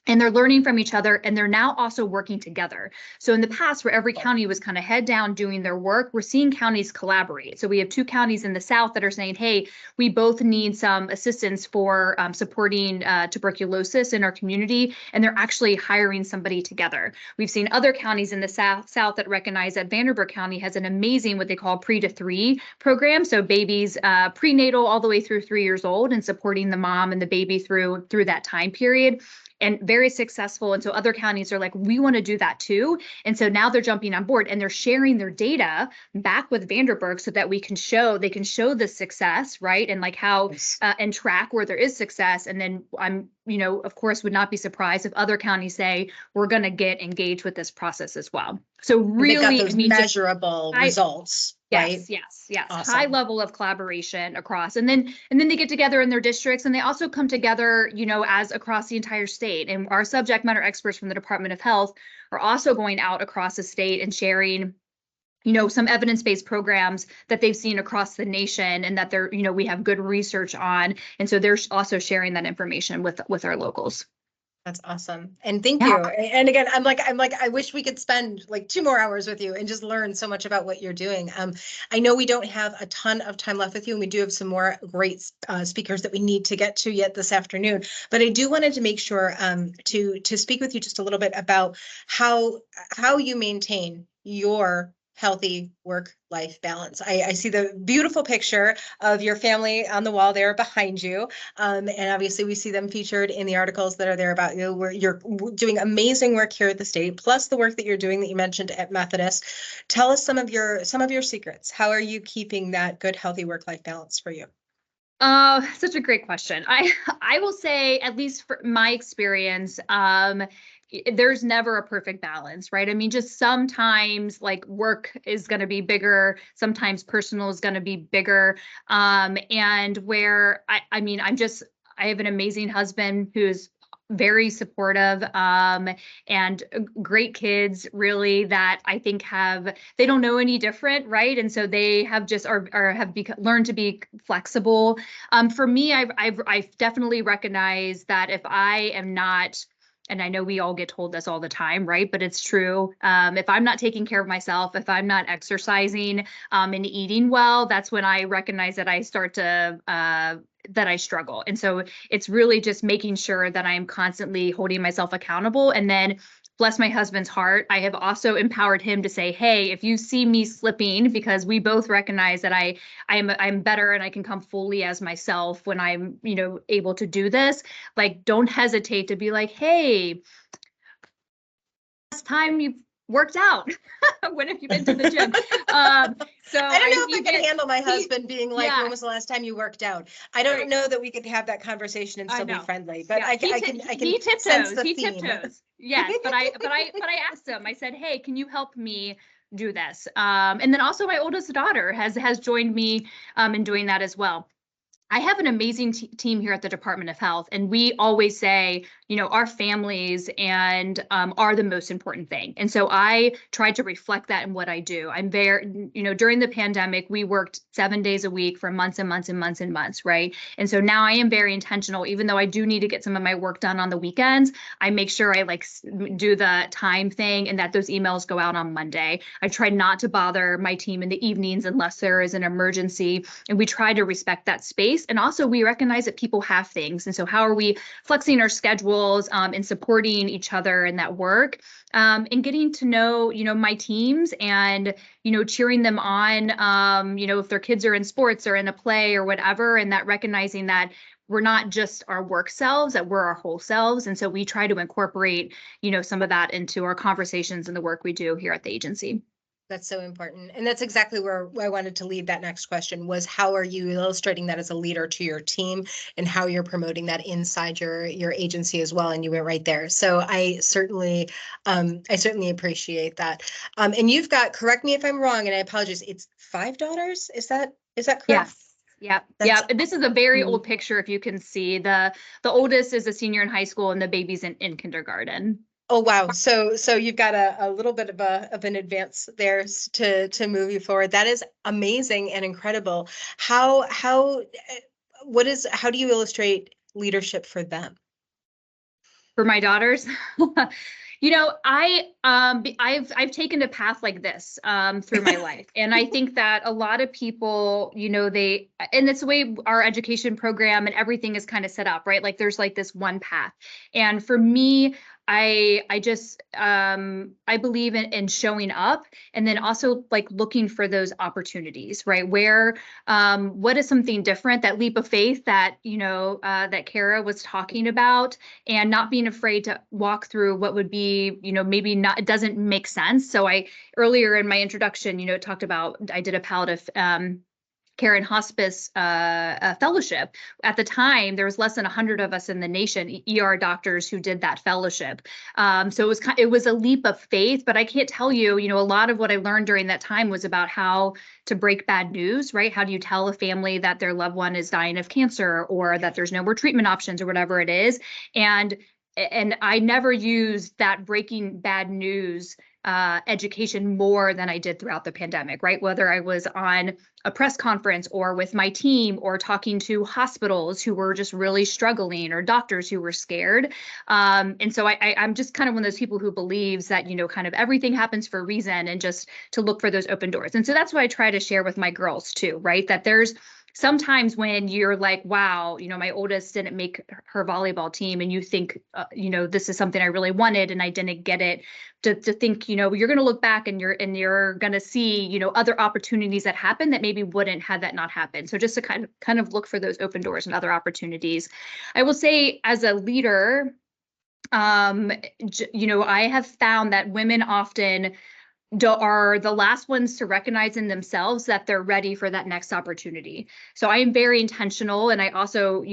And they're learning from each other, and they're now also working together. So in the past, where every county was kind of head down doing their work, we're seeing counties collaborate. So we have 2 counties in the South that are saying, hey, we both need some assistance for supporting tuberculosis in our community, and they're actually hiring somebody together. We've seen other counties in the South that recognize that Vanderburgh County has an amazing what they call pre-to-3 program. So babies prenatal all the way through 3 years old, and supporting the mom and the baby through that time period. And very successful. And so other counties are like, we want to do that too. And so now they're jumping on board, and they're sharing their data back with Vanderburgh so that they can show the success, right? And like how and track where there is success. And then I'm, of course, would not be surprised if other counties say, we're going to get engaged with this process as well. So really,
they've got those measurable results.
Yes,
right?
Yes.
Awesome.
High level of collaboration across. And then they get together in their districts, and they also come together, as across the entire state. And our subject matter experts from the Department of Health are also going out across the state and sharing, some evidence-based programs that they've seen across the nation, and that they're, we have good research on. And so they're also sharing that information with our locals.
That's awesome. And thank you. And again, I'm like, I wish we could spend like 2 more hours with you and just learn so much about what you're doing. I know we don't have a ton of time left with you, and we do have some more great speakers that we need to get to yet this afternoon. But I do wanted to make sure to speak with you just a little bit about how you maintain your healthy work-life balance. I see the beautiful picture of your family on the wall there behind you. And obviously we see them featured in the articles that are there about you, where you're doing amazing work here at the state, plus the work that you're doing that you mentioned at Methodist. Tell us some of your secrets. How are you keeping that good, healthy work-life balance for you?
Such a great question. I will say, at least for my experience, there's never a perfect balance, right? I mean, just sometimes like work is going to be bigger, sometimes personal is going to be bigger. And where I have an amazing husband who's very supportive, and great kids, really, that I think they don't know any different, right? And so they have just learned to be flexible. For me, I've definitely recognized that if I am not, and I know we all get told this all the time, right? But it's true. If I'm not taking care of myself, if I'm not exercising and eating well, that's when I recognize that I start to that I struggle. And so it's really just making sure that I'm constantly holding myself accountable. And then, bless my husband's heart, I have also empowered him to say, hey, if you see me slipping, because we both recognize that I'm better and I can come fully as myself when I'm, able to do this, like, don't hesitate to be like, hey, last time you've worked out. When have you been to the gym? So
I don't know if I can handle my husband being like, when was the last time you worked out? I don't know that we could have that conversation and still be friendly, but I can sense the theme.
Tiptoes. Yes, but I asked him, I said, hey, can you help me do this? And then also my oldest daughter has joined me in doing that as well. I have an amazing team here at the Department of Health, and we always say, our families and are the most important thing. And so I try to reflect that in what I do. I'm very, during the pandemic, we worked 7 days a week for months and months and months and months, right? And so now I am very intentional, even though I do need to get some of my work done on the weekends. I make sure I do the time thing, and that those emails go out on Monday. I try not to bother my team in the evenings unless there is an emergency, and we try to respect that space. And also we recognize that people have things. And so how are we flexing our schedules and supporting each other in that work, and getting to know, my teams, and, cheering them on, if their kids are in sports or in a play or whatever, and that recognizing that we're not just our work selves, that we're our whole selves. And so we try to incorporate, some of that into our conversations and the work we do here at the agency.
That's so important. And that's exactly where I wanted to lead that next question, was how are you illustrating that as a leader to your team, and how you're promoting that inside your agency as well. And you went right there. So I certainly appreciate that. And you've got, correct me if I'm wrong, and I apologize, it's 5 daughters. Is that correct?
Yes. Yeah,
That's
yeah. This is a very
awesome.
old picture. If you can see, the oldest is a senior in high school, and the baby's in kindergarten.
Oh, wow. So you've got a little bit of an advance there to move you forward. That is amazing and incredible. How how do you illustrate leadership for them?
For my daughters. I've taken a path like this through my life, and I think that a lot of people, and it's the way our education program and everything is kind of set up, right? Like there's like this one path, and for me, I just I believe in showing up, and then also like looking for those opportunities, right? Where what is something different, that leap of faith that that Kara was talking about, and not being afraid to walk through what would be, maybe not, it doesn't make sense. So I, earlier in my introduction, talked about, I did a palliative care and hospice fellowship. At the time, there was less than 100 of us in the nation, ER doctors, who did that fellowship. So it was a leap of faith, but I can't tell you, a lot of what I learned during that time was about how to break bad news, right? How do you tell a family that their loved one is dying of cancer, or that there's no more treatment options, or whatever it is? And I never used that breaking bad news education more than I did throughout the pandemic, right? Whether I was on a press conference or with my team, or talking to hospitals who were just really struggling, or doctors who were scared. And so I'm just kind of one of those people who believes that, kind of everything happens for a reason, and just to look for those open doors. And so that's what I try to share with my girls too, right? That there's sometimes when you're like, wow, my oldest didn't make her volleyball team, and you think, this is something I really wanted and I didn't get it, to think, you're going to look back, and you're going to see, other opportunities that happen that maybe wouldn't had that not happened. So just to kind of look for those open doors and other opportunities. I will say, as a leader, I have found that women often are the last ones to recognize in themselves that they're ready for that next opportunity. So I am very intentional. And I also,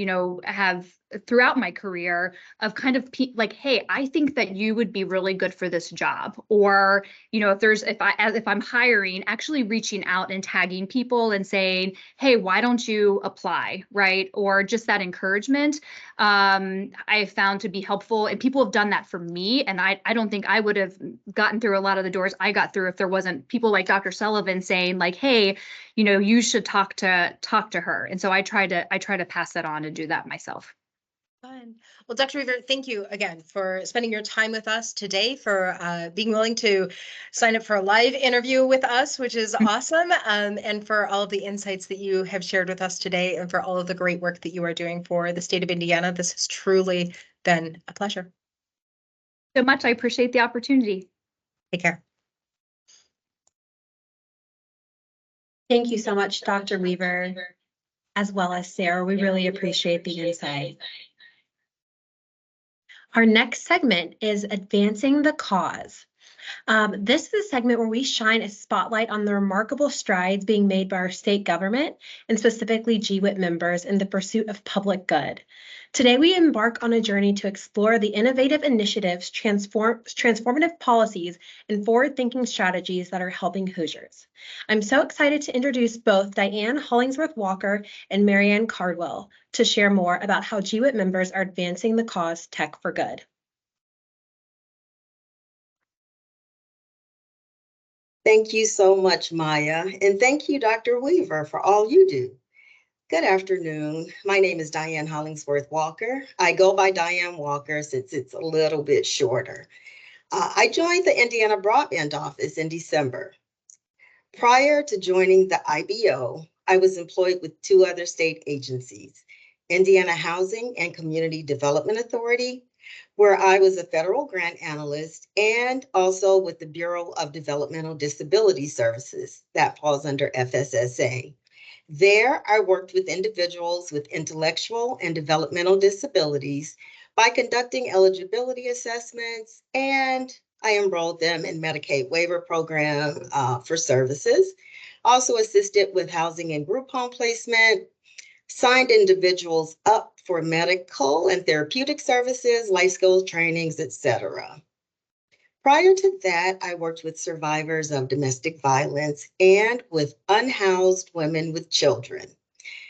have throughout my career of kind of like, hey, I think that you would be really good for this job. Or, if I'm hiring, actually reaching out and tagging people and saying, hey, why don't you apply, right? Or just that encouragement, I found to be helpful. And people have done that for me. And I don't think I would have gotten through a lot of the doors I got through if there wasn't people like Dr. Sullivan saying like, hey, you should talk to her. And so I try to pass that on and do that myself.
Fun. Well, Dr. Weaver, thank you again for spending your time with us today, for being willing to sign up for a live interview with us, which is awesome, and for all of the insights that you have shared with us today, and for all of the great work that you are doing for the state of Indiana. This has truly been a pleasure.
So much. I appreciate the opportunity.
Take care.
Thank you so much, Dr. Weaver, as well as Sarah. We really appreciate the insight. Our next segment is Advancing the Cause. This is a segment where we shine a spotlight on the remarkable strides being made by our state government, and specifically GWIT members, in the pursuit of public good. Today, we embark on a journey to explore the innovative initiatives, transformative policies, and forward-thinking strategies that are helping Hoosiers. I'm so excited to introduce both Diane Hollingsworth Walker and Marianne Cardwell to share more about how GWIT members are advancing the cause Tech for Good.
Thank you so much, Maya, and thank you, Dr. Weaver, for all you do. Good afternoon. My name is Diane Hollingsworth Walker. I go by Diane Walker since it's a little bit shorter. I joined the Indiana Broadband Office in December. Prior to joining the IBO, I was employed with two other state agencies, Indiana Housing and Community Development Authority, where I was a federal grant analyst, and also with the Bureau of Developmental Disability Services, that falls under FSSA. There, I worked with individuals with intellectual and developmental disabilities by conducting eligibility assessments, and I enrolled them in Medicaid waiver program for services. Also assisted with housing and group home placement, signed individuals up for medical and therapeutic services, life skills trainings, etc. Prior to that, I worked with survivors of domestic violence and with unhoused women with children.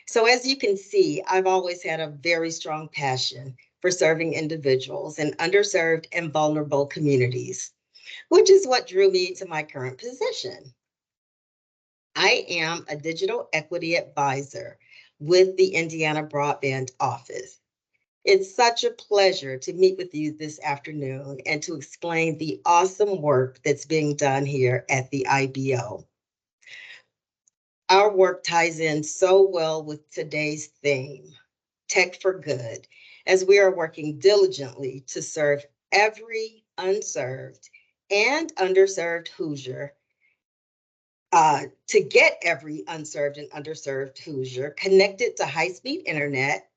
So as you can see, I've always had a very strong passion for serving individuals in underserved and vulnerable communities, which is what drew me to my current position. I am a digital equity advisor with the Indiana Broadband Office. It's such a pleasure to meet with you this afternoon and to explain the awesome work that's being done here at the IBO. Our work ties in so well with today's theme, Tech for Good, as we are working diligently to serve every unserved and underserved Hoosier, to get every unserved and underserved Hoosier connected to high-speed internet,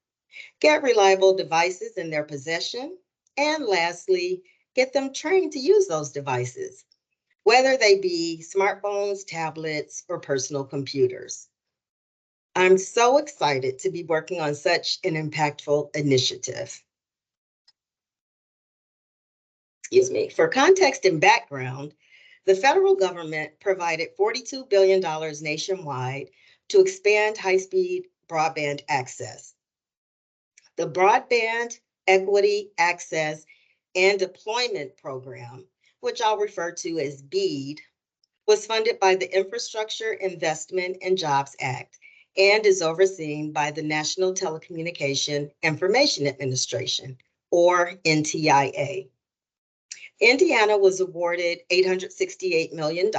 get reliable devices in their possession, and lastly, get them trained to use those devices, whether they be smartphones, tablets, or personal computers. I'm so excited to be working on such an impactful initiative. Excuse me. For context and background, the federal government provided $42 billion nationwide to expand high-speed broadband access. The Broadband Equity Access and Deployment Program, which I'll refer to as BEAD, was funded by the Infrastructure Investment and Jobs Act and is overseen by the National Telecommunication Information Administration, or NTIA. Indiana was awarded $868 million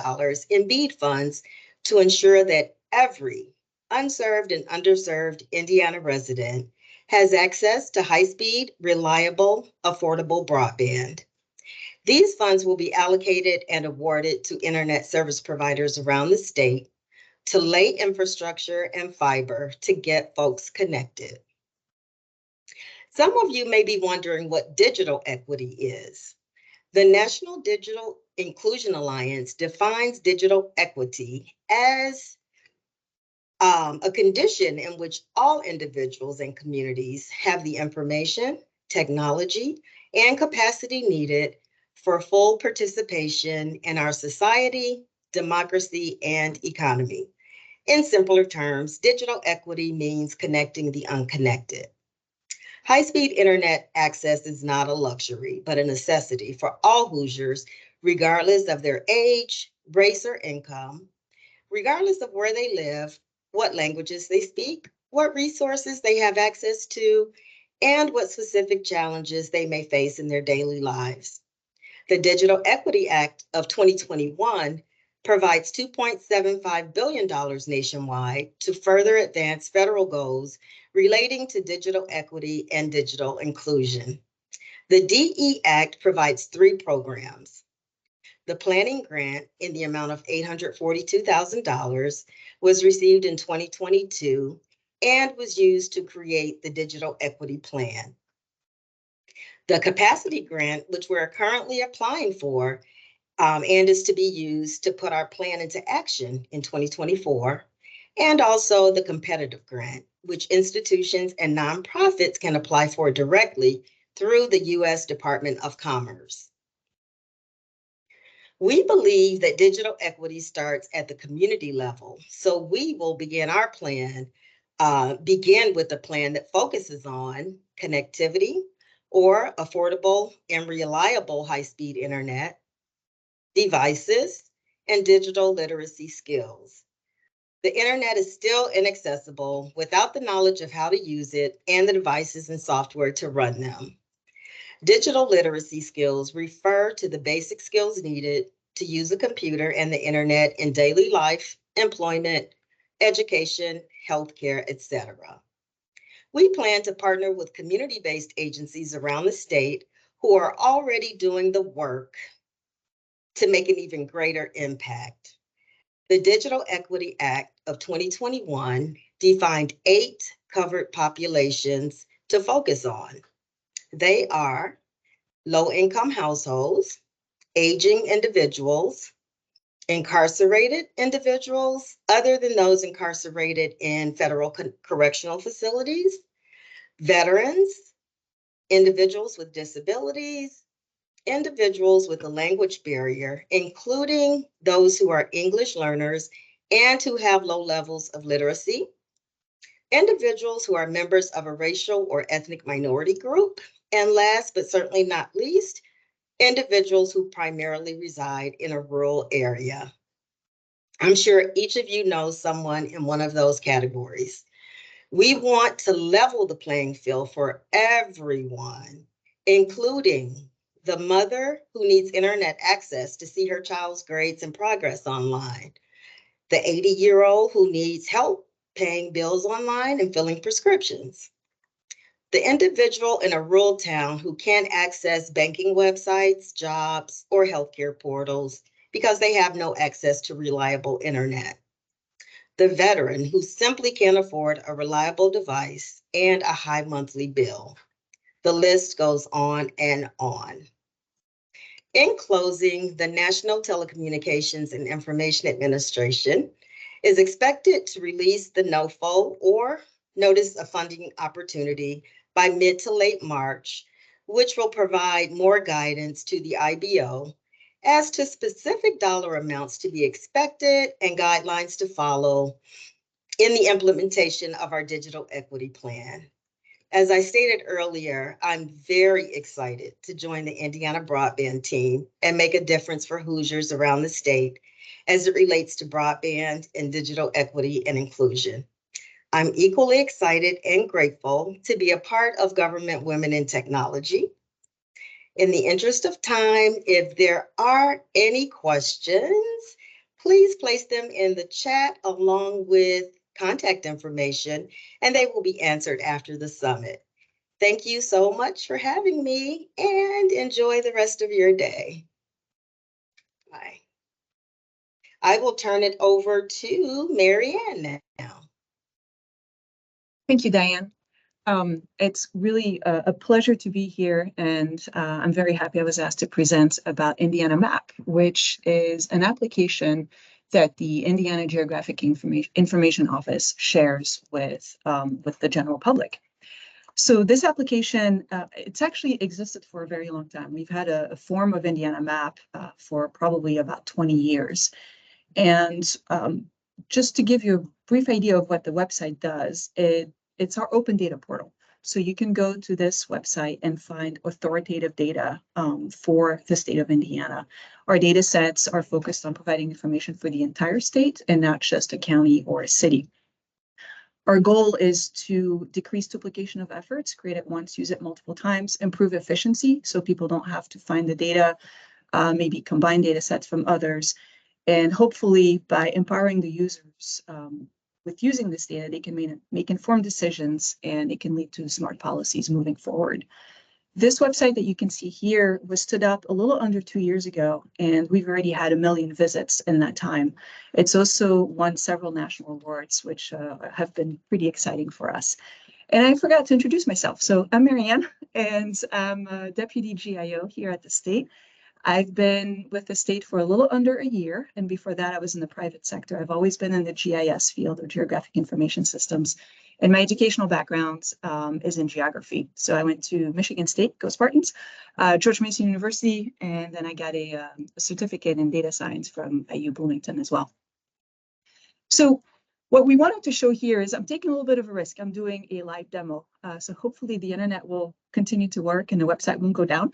in BEAD funds to ensure that every unserved and underserved Indiana resident has access to high-speed, reliable, affordable broadband. These funds will be allocated and awarded to internet service providers around the state to lay infrastructure and fiber to get folks connected. Some of you may be wondering what digital equity is. The National Digital Inclusion Alliance defines digital equity as a condition in which all individuals and communities have the information, technology, and capacity needed for full participation in our society, democracy, and economy. In simpler terms, digital equity means connecting the unconnected. High-speed internet access is not a luxury, but a necessity for all Hoosiers, regardless of their age, race, or income, regardless of where they live, what languages they speak, what resources they have access to, and what specific challenges they may face in their daily lives. The Digital Equity Act of 2021 provides $2.75 billion nationwide to further advance federal goals relating to digital equity and digital inclusion. The DE Act provides 3 programs. The planning grant in the amount of $842,000 was received in 2022 and was used to create the Digital Equity Plan. The capacity grant, which we're currently applying for, and is to be used to put our plan into action in 2024, and also the competitive grant, which institutions and nonprofits can apply for directly through the U.S. Department of Commerce. We believe that digital equity starts at the community level, so we will begin our plan, begin with a plan that focuses on connectivity or affordable and reliable high-speed internet, devices, and digital literacy skills. The internet is still inaccessible without the knowledge of how to use it and the devices and software to run them. Digital literacy skills refer to the basic skills needed to use a computer and the internet in daily life, employment, education, healthcare, etc. We plan to partner with community-based agencies around the state who are already doing the work to make an even greater impact. The Digital Equity Act of 2021 defined 8 covered populations to focus on. They are low-income households, aging individuals, incarcerated individuals, other than those incarcerated in federal correctional facilities, veterans, individuals with disabilities, individuals with a language barrier, including those who are English learners and who have low levels of literacy, individuals who are members of a racial or ethnic minority group, and last but certainly not least, individuals who primarily reside in a rural area. I'm sure each of you knows someone in one of those categories. We want to level the playing field for everyone, including the mother who needs internet access to see her child's grades and progress online, the 80-year-old who needs help paying bills online and filling prescriptions, the individual in a rural town who can't access banking websites, jobs, or healthcare portals because they have no access to reliable internet, the veteran who simply can't afford a reliable device and a high monthly bill. The list goes on and on. In closing, the National Telecommunications and Information Administration is expected to release the NOFO, or Notice of Funding Opportunity, by mid to late March, which will provide more guidance to the IBO as to specific dollar amounts to be expected and guidelines to follow in the implementation of our digital equity plan. As I stated earlier, I'm very excited to join the Indiana broadband team and make a difference for Hoosiers around the state as it relates to broadband and digital equity and inclusion. I'm equally excited and grateful to be a part of Government Women in Technology. In the interest of time, if there are any questions, please place them in the chat along with contact information, and they will be answered after the summit. Thank you so much for having me, and enjoy the rest of your day. Bye. I will turn it over to Marianne now.
Thank you, Diane. It's really a pleasure to be here, and I'm very happy I was asked to present about Indiana Map, which is an application that the Indiana Geographic Information Office shares with the general public. So this application, it's actually existed for a very long time. We've had a form of Indiana Map for probably about 20 years. And just to give you a brief idea of what the website does, it's our open data portal. So you can go to this website and find authoritative data for the state of Indiana. Our data sets are focused on providing information for the entire state and not just a county or a city. Our goal is to decrease duplication of efforts, create it once, use it multiple times, improve efficiency so people don't have to find the data, maybe combine data sets from others. And hopefully by empowering the users with using this data, they can make informed decisions, and it can lead to smart policies moving forward. This website that you can see here was stood up a little under 2 years ago, and we've already had 1 million visits in that time. It's also won several national awards, which have been pretty exciting for us. And I forgot to introduce myself. So I'm Marianne, and I'm a Deputy GIO here at the state. I've been with the state for a little under a year, and before that I was in the private sector. I've always been in the GIS field, or Geographic Information Systems, and my educational background is in geography. So I went to Michigan State, go Spartans, George Mason University, and then I got a certificate in data science from IU Bloomington as well. So what we wanted to show here is I'm taking a little bit of a risk. I'm doing a live demo. So hopefully the internet will continue to work and the website won't go down.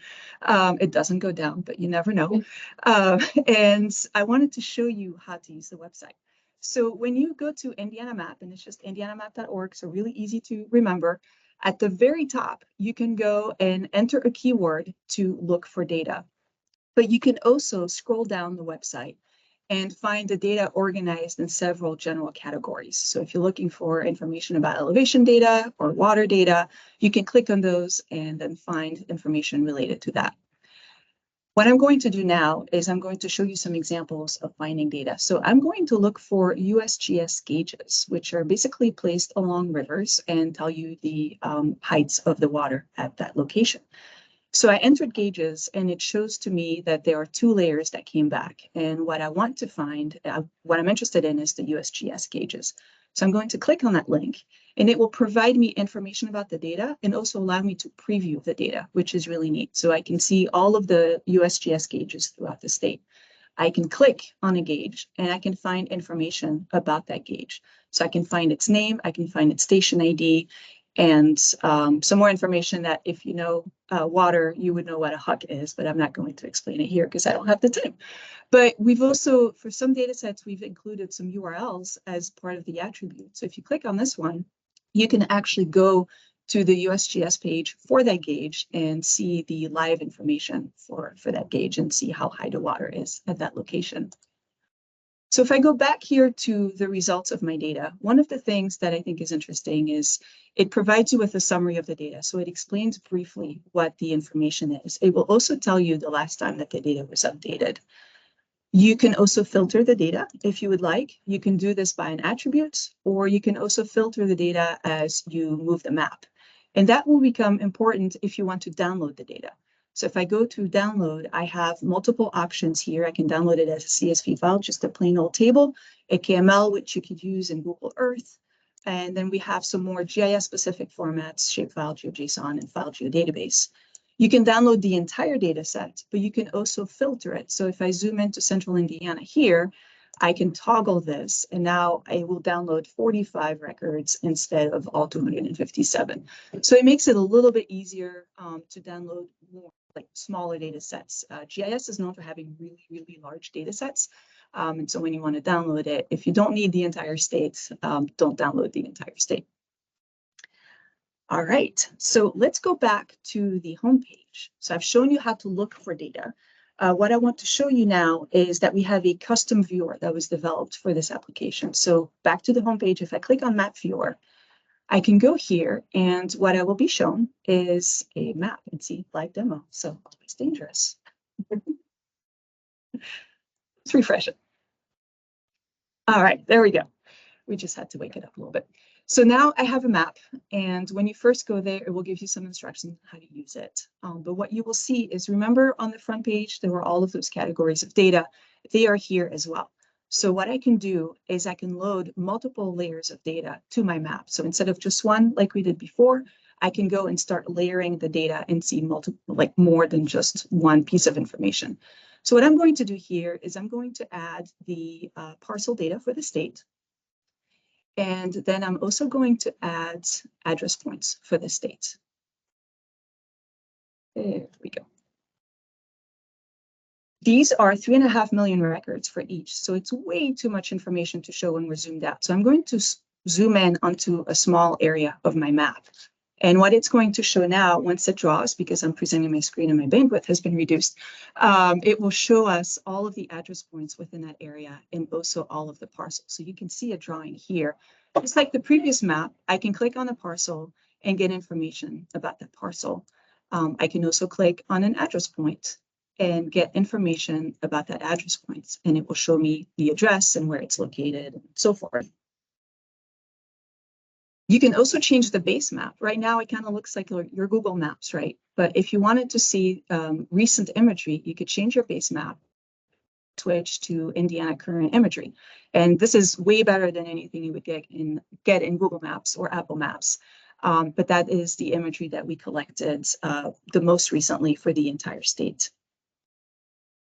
It doesn't go down, but you never know. And I wanted to show you how to use the website. So when you go to Indiana Map, and it's just indianamap.org, so really easy to remember, at the very top, you can go and enter a keyword to look for data. But you can also scroll down the website and find the data organized in several general categories. So if you're looking for information about elevation data or water data, you can click on those and then find information related to that. What I'm going to do now is I'm going to show you some examples of finding data. So I'm going to look for USGS gauges, which are basically placed along rivers and tell you the heights of the water at that location. So I entered gauges, and it shows to me that there are 2 layers that came back. And what I want to find, what I'm interested in, is the USGS gauges. So I'm going to click on that link, and it will provide me information about the data and also allow me to preview the data, which is really neat. So I can see all of the USGS gauges throughout the state. I can click on a gauge and I can find information about that gauge. So I can find its name, I can find its station ID, and some more information that if you know water, you would know what a huck is, but I'm not going to explain it here because I don't have the time. But we've also, for some data sets, we've included some URLs as part of the attribute. So if you click on this one, you can actually go to the USGS page for that gauge and see the live information for that gauge and see how high the water is at that location. So if I go back here to the results of my data, one of the things that I think is interesting is it provides you with a summary of the data. So it explains briefly what the information is. It will also tell you the last time that the data was updated. You can also filter the data if you would like. You can do this by an attribute, or you can also filter the data as you move the map. And that will become important if you want to download the data. So if I go to download, I have multiple options here. I can download it as a CSV file, just a plain old table, a KML, which you could use in Google Earth. And then we have some more GIS-specific formats, shapefile, GeoJSON, and file geodatabase. You can download the entire data set, but you can also filter it. So if I zoom into Central Indiana here, I can toggle this, and now I will download 45 records instead of all 257. So it makes it a little bit easier to download more, like smaller data sets. GIS is known for having really, really large data sets. And so when you want to download it, if you don't need the entire state, don't download the entire state. All right, so let's go back to the homepage. So I've shown you how to look for data. What I want to show you now is that we have a custom viewer that was developed for this application. So back to the homepage, if I click on Map Viewer, I can go here, and what I will be shown is a map and see live demo. So it's dangerous. Let's refresh it. All right, there we go. We just had to wake it up a little bit. So now I have a map, and when you first go there, it will give you some instructions on how to use it. But what you will see is, remember on the front page, there were all of those categories of data. They are here as well. So what I can do is I can load multiple layers of data to my map. So instead of just one, like we did before, I can go and start layering the data and see multiple, like more than just one piece of information. So what I'm going to do here is I'm going to add the parcel data for the state. And then I'm also going to add address points for the state. There we go. These are 3.5 million records for each. So it's way too much information to show when we're zoomed out. So I'm going to zoom in onto a small area of my map. And what it's going to show now, once it draws, because I'm presenting my screen and my bandwidth has been reduced, it will show us all of the address points within that area and also all of the parcels. So you can see a drawing here. Just like the previous map, I can click on the parcel and get information about that parcel. I can also click on an address point and get information about that address point, and it will show me the address and where it's located and so forth. You can also change the base map. Right now, it kind of looks like your Google Maps, right? But if you wanted to see recent imagery, you could change your base map, switch to Indiana current imagery. And this is way better than anything you would get in Google Maps or Apple Maps. But that is the imagery that we collected the most recently for the entire state.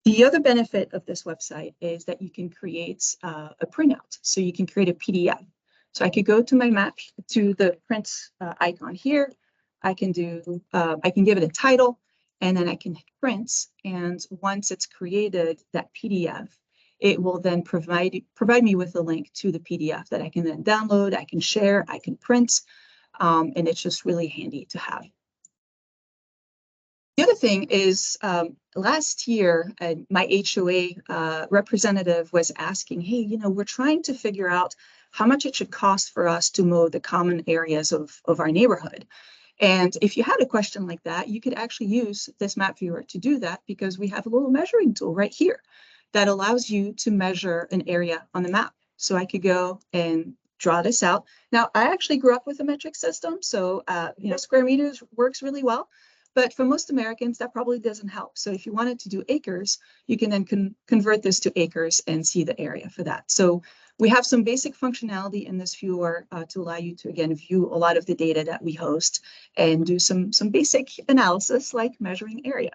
The other benefit of this website is that you can create a printout. So you can create a PDF. So I could go to my map, to the print icon here. I can give it a title, and then I can hit print. And once it's created that PDF, it will then provide me with a link to the PDF that I can then download, I can share, I can print, and it's just really handy to have. The other thing is, last year, my HOA representative was asking, hey, we're trying to figure out how much it should cost for us to mow the common areas of our neighborhood. And if you had a question like that, you could actually use this map viewer to do that, because we have a little measuring tool right here that allows you to measure an area on the map. So I could go and draw this out. Now, I actually grew up with a metric system, so square meters works really well. But for most Americans, that probably doesn't help. So if you wanted to do acres, you can then convert this to acres and see the area for that. So we have some basic functionality in this viewer to allow you to, again, view a lot of the data that we host and do some basic analysis like measuring area.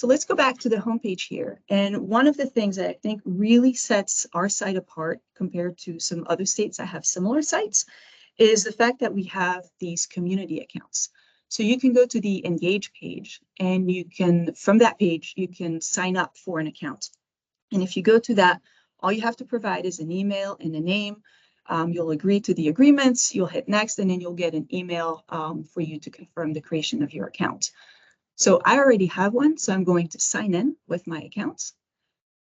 So let's go back to the homepage here. And one of the things that I think really sets our site apart compared to some other states that have similar sites is the fact that we have these community accounts. So you can go to the Engage page and you can, from that page, you can sign up for an account. And if you go to that, all you have to provide is an email and a name. You'll agree to the agreements, you'll hit next, and then you'll get an email for you to confirm the creation of your account. So I already have one, so I'm going to sign in with my accounts.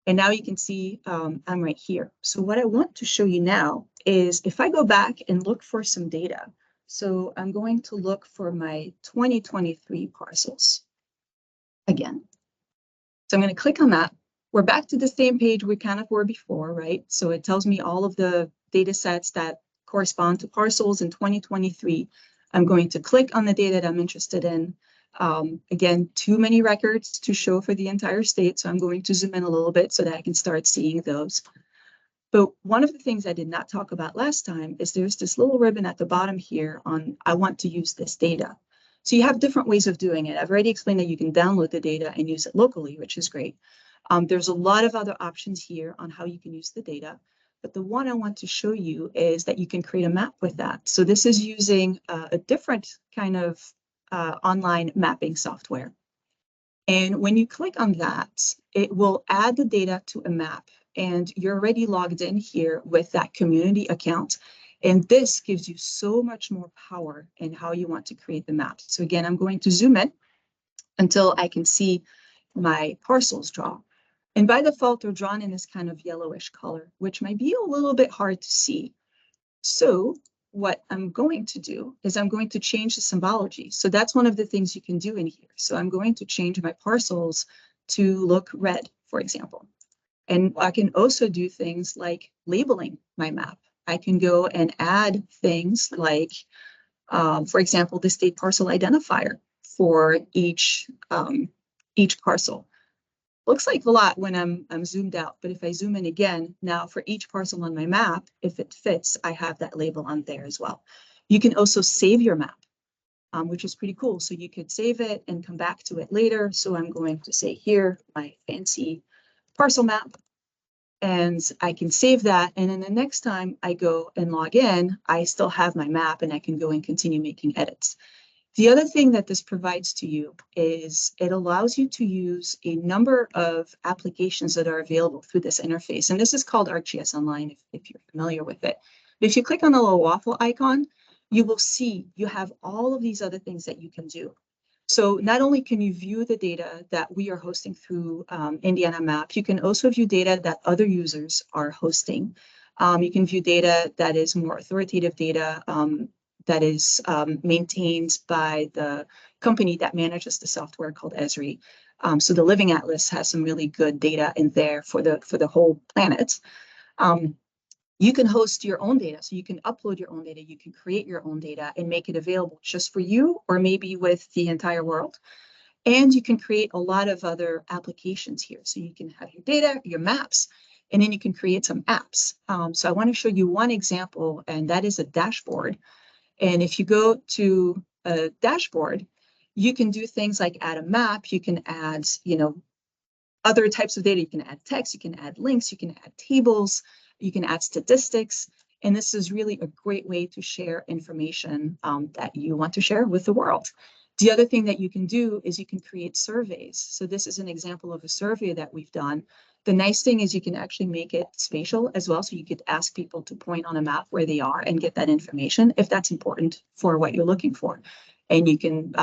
And now you can see I'm right here. So what I want to show you now is if I go back and look for some data. So I'm going to look for my 2023 parcels again. So I'm going to click on that. We're back to the same page we kind of were before, right? So it tells me all of the data sets that correspond to parcels in 2023. I'm going to click on the data that I'm interested in. Again, too many records to show for the entire state, so I'm going to zoom in a little bit so that I can start seeing those. But one of the things I did not talk about last time is there's this little ribbon at the bottom here on I want to use this data. So you have different ways of doing it. I've already explained that you can download the data and use it locally, which is great. There's a lot of other options here on how you can use the data. But the one I want to show you is that you can create a map with that. So this is using a different kind of online mapping software. And when you click on that, it will add the data to a map. And you're already logged in here with that community account. And this gives you so much more power in how you want to create the map. So again, I'm going to zoom in until I can see my parcels draw. And by default, they're drawn in this kind of yellowish color, which might be a little bit hard to see. So what I'm going to do is I'm going to change the symbology. So that's one of the things you can do in here. So I'm going to change my parcels to look red, for example. And I can also do things like labeling my map. I can go and add things like, for example, the state parcel identifier for each parcel. Looks like a lot when I'm zoomed out, but if I zoom in again, now for each parcel on my map, if it fits, I have that label on there as well. You can also save your map, which is pretty cool. So you could save it and come back to it later. So I'm going to say here, my fancy parcel map, and I can save that. And then the next time I go and log in, I still have my map and I can go and continue making edits. The other thing that this provides to you is it allows you to use a number of applications that are available through this interface. And this is called ArcGIS Online, if you're familiar with it. But if you click on the little waffle icon, you will see you have all of these other things that you can do. So not only can you view the data that we are hosting through Indiana Map, you can also view data that other users are hosting. You can view data that is more authoritative data, that is maintained by the company that manages the software called Esri. So the Living Atlas has some really good data in there for the whole planet. You can host your own data. So you can upload your own data, you can create your own data and make it available just for you or maybe with the entire world. And you can create a lot of other applications here. So you can have your data, your maps, and then you can create some apps. So I want to show you one example, and that is a dashboard. And if you go to a dashboard, you can do things like add a map, you can add, other types of data, you can add text, you can add links, you can add tables, you can add statistics. And this is really a great way to share information that you want to share with the world. The other thing that you can do is you can create surveys. So this is an example of a survey that we've done. The nice thing is you can actually make it spatial as well. So you could ask people to point on a map where they are and get that information if that's important for what you're looking for. And you can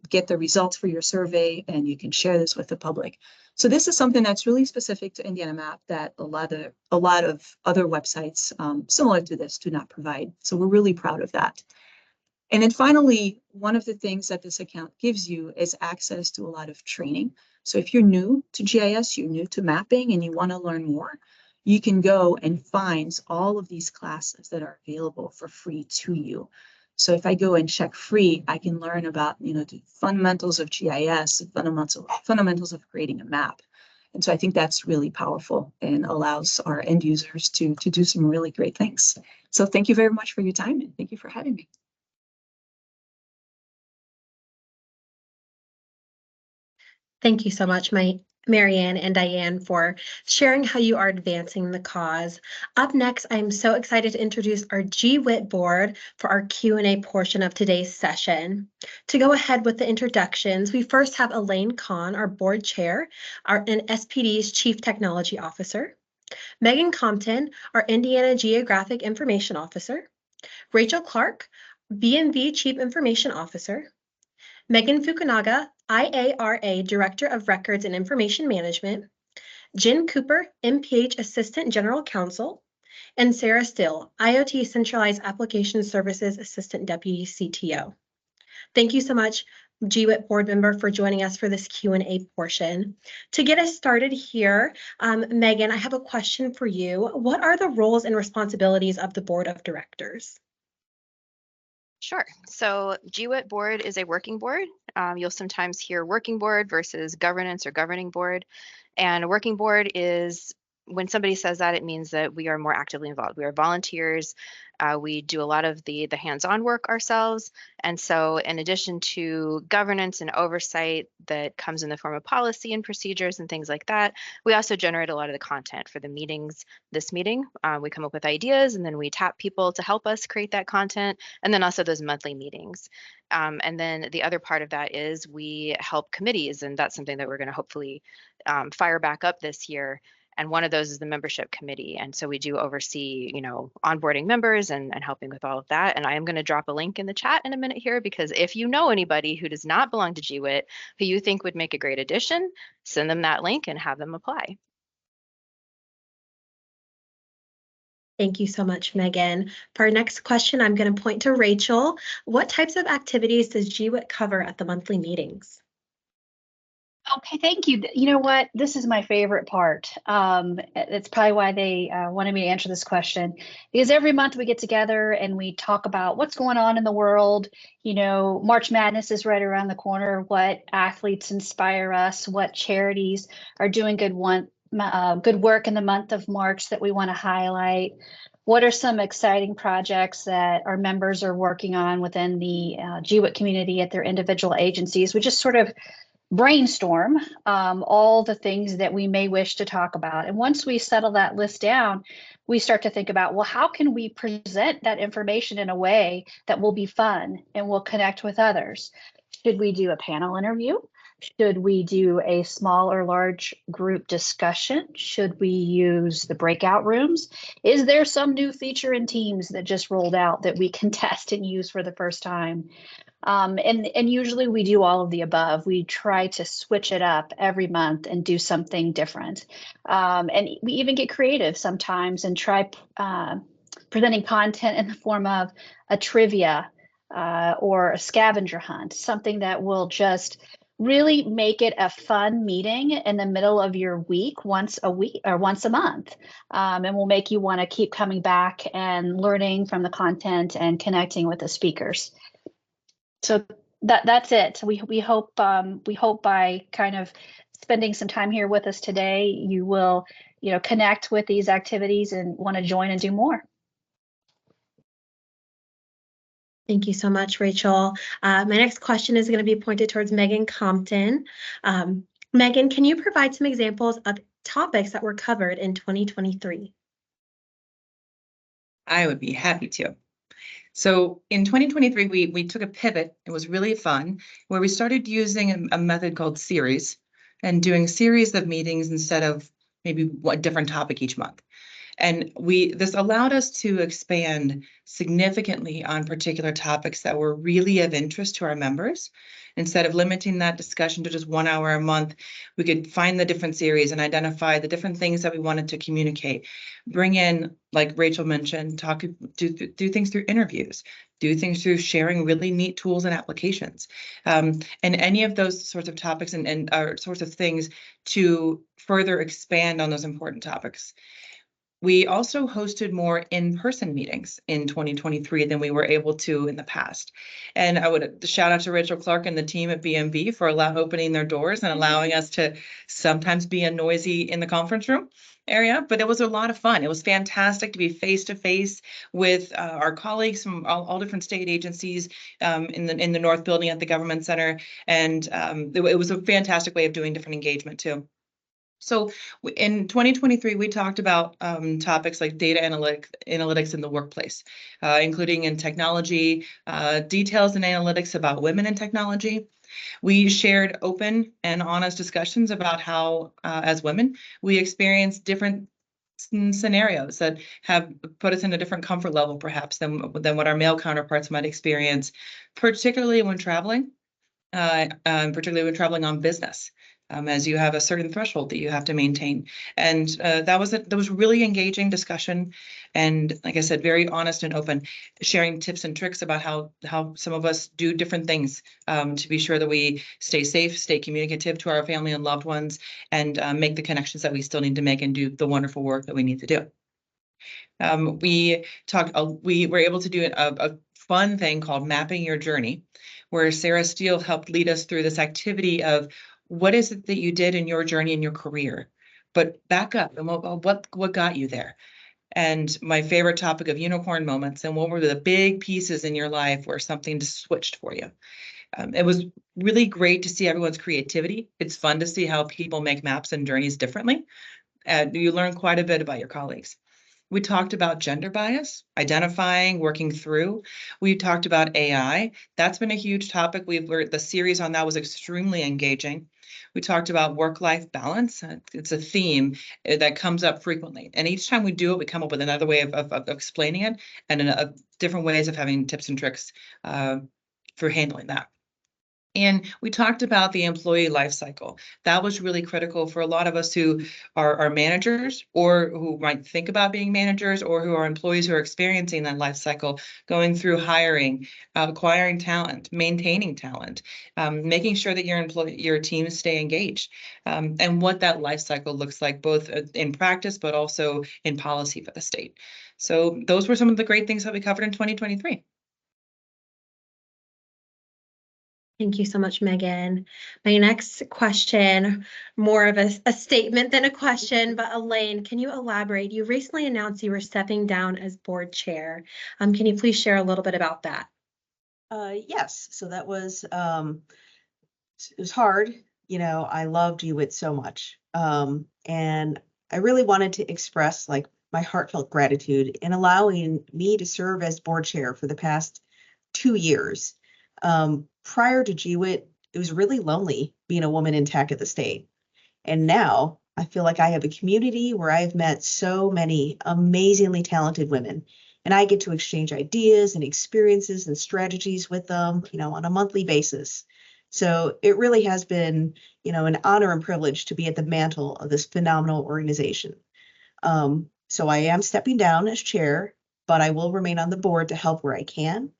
get the results for your survey and you can share this with the public. So this is something that's really specific to Indiana Map that a lot of other websites similar to this do not provide. So we're really proud of that. And then finally, one of the things that this account gives you is access to a lot of training. So if you're new to GIS, you're new to mapping, and you want to learn more, you can go and find all of these classes that are available for free to you. So if I go and check free, I can learn about, the fundamentals of GIS, the fundamentals of creating a map. And so I think that's really powerful and allows our end users to do some really great things. So thank you very much for your time and thank you for having me.
Thank you so much, Marianne and Diane, for sharing how you are advancing the cause. Up next, I'm so excited to introduce our GWIT board for our Q&A portion of today's session. To go ahead with the introductions, we first have Elaine Kahn, our board chair, and SPD's Chief Technology Officer. Megan Compton, our Indiana Geographic Information Officer. Rachel Clark, B&V Chief Information Officer. Megan Fukunaga, IARA Director of Records and Information Management, Jen Cooper, MPH Assistant General Counsel, and Sarah Still, IoT Centralized Application Services Assistant Deputy CTO. Thank you so much, GWIT board member, for joining us for this Q&A portion. To get us started here, Megan, I have a question for you. What are the roles and responsibilities of the board of directors?
Sure. So GWIT board is a working board. You'll sometimes hear working board versus governance or governing board. And a working board is, when somebody says that, it means that we are more actively involved. We are volunteers. We do a lot of the hands-on work ourselves. And so in addition to governance and oversight that comes in the form of policy and procedures and things like that, we also generate a lot of the content for the meetings. This meeting, we come up with ideas and then we tap people to help us create that content. And then also those monthly meetings. And then the other part of that is we help committees, and that's something that we're going to hopefully fire back up this year. And one of those is the membership committee. And so we do oversee, onboarding members and helping with all of that. And I am going to drop a link in the chat in a minute here, because if you know anybody who does not belong to GWIT, who you think would make a great addition, send them that link and have them apply.
Thank you so much, Megan. For our next question, I'm going to point to Rachel. What types of activities does GWIT cover at the monthly meetings?
Okay, thank you. You know what? This is my favorite part. It's probably why they wanted me to answer this question, because every month we get together and we talk about what's going on in the world. March Madness is right around the corner. What athletes inspire us? What charities are doing good work in the month of March that we want to highlight? What are some exciting projects that our members are working on within the GWIT community at their individual agencies? We just sort of brainstorm all the things that we may wish to talk about. And once we settle that list down, we start to think about, well, how can we present that information in a way that will be fun and will connect with others? Should we do a panel interview? Should we do a small or large group discussion? Should we use the breakout rooms? Is there some new feature in Teams that just rolled out that we can test and use for the first time? And usually we do all of the above. We try to switch it up every month and do something different. And we even get creative sometimes and try presenting content in the form of a trivia or a scavenger hunt, something that will just really make it a fun meeting in the middle of your week, once a week or once a month, and will make you want to keep coming back and learning from the content and connecting with the speakers. So that's it. We hope by kind of spending some time here with us today, you will connect with these activities and want to join and do more.
Thank you so much, Rachel. My next question is going to be pointed towards Megan Compton. Megan, can you provide some examples of topics that were covered in 2023?
I would be happy to. So in 2023, we took a pivot. It was really fun, where we started using a method called series and doing a series of meetings instead of maybe a different topic each month. And this allowed us to expand significantly on particular topics that were really of interest to our members. Instead of limiting that discussion to just 1 hour a month, we could find the different series and identify the different things that we wanted to communicate. Bring in, like Rachel mentioned, do things through interviews, do things through sharing really neat tools and applications, and any of those sorts of topics and sorts of things to further expand on those important topics. We also hosted more in-person meetings in 2023 than we were able to in the past. And I would shout out to Rachel Clark and the team at BMB for opening their doors and allowing us to sometimes be a noisy in the conference room area, but it was a lot of fun. It was fantastic to be face to face with our colleagues from all different state agencies in the North Building at the Government Center. And it was a fantastic way of doing different engagement too. So in 2023, we talked about topics like data analytics in the workplace, including in technology, details and analytics about women in technology. We shared open and honest discussions about how, as women, we experience different scenarios that have put us in a different comfort level, perhaps, than what our male counterparts might experience, particularly when traveling. Particularly when traveling on business, as you have a certain threshold that you have to maintain. And that was really engaging discussion, and like I said, very honest and open, sharing tips and tricks about how some of us do different things to be sure that we stay safe, stay communicative to our family and loved ones, and make the connections that we still need to make and do the wonderful work that we need to do. We were able to do a fun thing called Mapping Your Journey, where Sarah Steele helped lead us through this activity of what is it that you did in your journey in your career, but back up and what got you there. And my favorite topic of unicorn moments, and what were the big pieces in your life where something just switched for you. It was really great to see everyone's creativity. It's fun to see how people make maps and journeys differently. You learn quite a bit about your colleagues. We talked about gender bias, identifying, working through. We talked about AI. That's been a huge topic. The series on that was extremely engaging. We talked about work-life balance. It's a theme that comes up frequently. And each time we do it, we come up with another way of explaining it and different ways of having tips and tricks for handling that. And we talked about the employee life cycle. That was really critical for a lot of us who are managers, or who might think about being managers, or who are employees who are experiencing that life cycle, going through hiring, acquiring talent, maintaining talent, making sure that your teams stay engaged, and what that life cycle looks like, both in practice, but also in policy for the state. So those were some of the great things that we covered in 2023.
Thank you so much, Megan. My next question, more of a statement than a question, but Elaine, can you elaborate? You recently announced you were stepping down as board chair. Can you please share a little bit about that?
Yes, so that was, it was hard. You know, I loved GWIT so much. And I really wanted to express like my heartfelt gratitude in allowing me to serve as board chair for the past 2 years. Prior to GWIT, it was really lonely being a woman in tech at the state. And now I feel like I have a community where I've met so many amazingly talented women, and I get to exchange ideas and experiences and strategies with them, you know, on a monthly basis. So it really has been, you know, an honor and privilege to be at the mantle of this phenomenal organization. So I am stepping down as chair, but I will remain on the board to help where I can.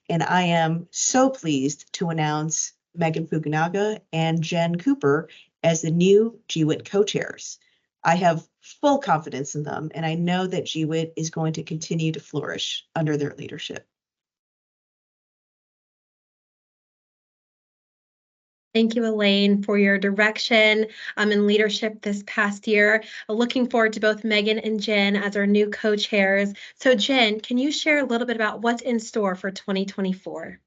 And I am so pleased to announce Megan Fukunaga and Jen Cooper as the new GWIT co-chairs. I have full confidence in them, and I know that GWIT is going to continue to flourish under their leadership.
Thank you, Elaine, for your direction and leadership this past year. Looking forward to both Megan and Jen as our new co-chairs. So Jen, can you share a little bit about what's in store for 2024?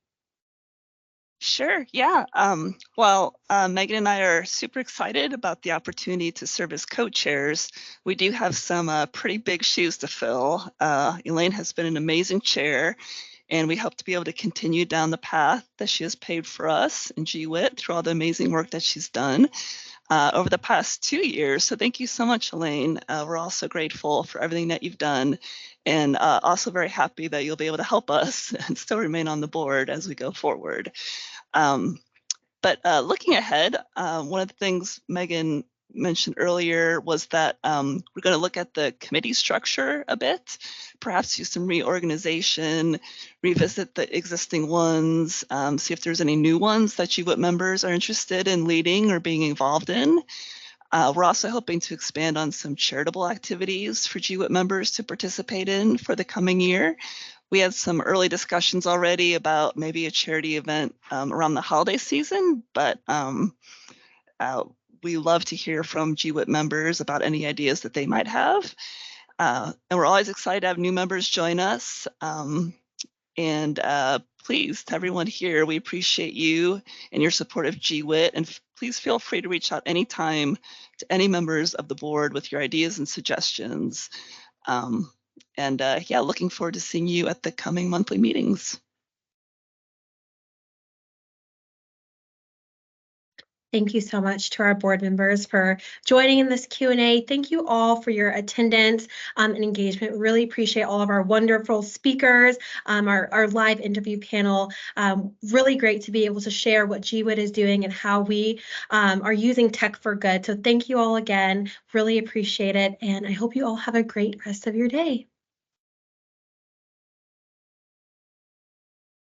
Sure, yeah. Megan and I are super excited about the opportunity to serve as co-chairs. We do have some pretty big shoes to fill. Elaine has been an amazing chair, and we hope to be able to continue down the path that she has paved for us in GWIT through all the amazing work that she's done over the past 2 years. So thank you so much, Elaine. We're also grateful for everything that you've done, and also very happy that you'll be able to help us and still remain on the board as we go forward. But looking ahead, one of the things Megan mentioned earlier was that we're going to look at the committee structure a bit, perhaps do some reorganization, revisit the existing ones, see if there's any new ones that GWIT members are interested in leading or being involved in. We're also hoping to expand on some charitable activities for GWIT members to participate in for the coming year. We had some early discussions already about maybe a charity event around the holiday season, but we love to hear from GWIT members about any ideas that they might have. And we're always excited to have new members join us. And please, to everyone here, we appreciate you and your support of GWIT. And please feel free to reach out anytime to any members of the board with your ideas and suggestions. Yeah, looking forward to seeing you at the coming monthly meetings.
Thank you so much to our board members for joining in this Q&A. Thank you all for your attendance and engagement. Really appreciate all of our wonderful speakers, our live interview panel. Really great to be able to share what GWIT is doing and how we are using tech for good. So thank you all again. Really appreciate it. And I hope you all have a great rest of your day.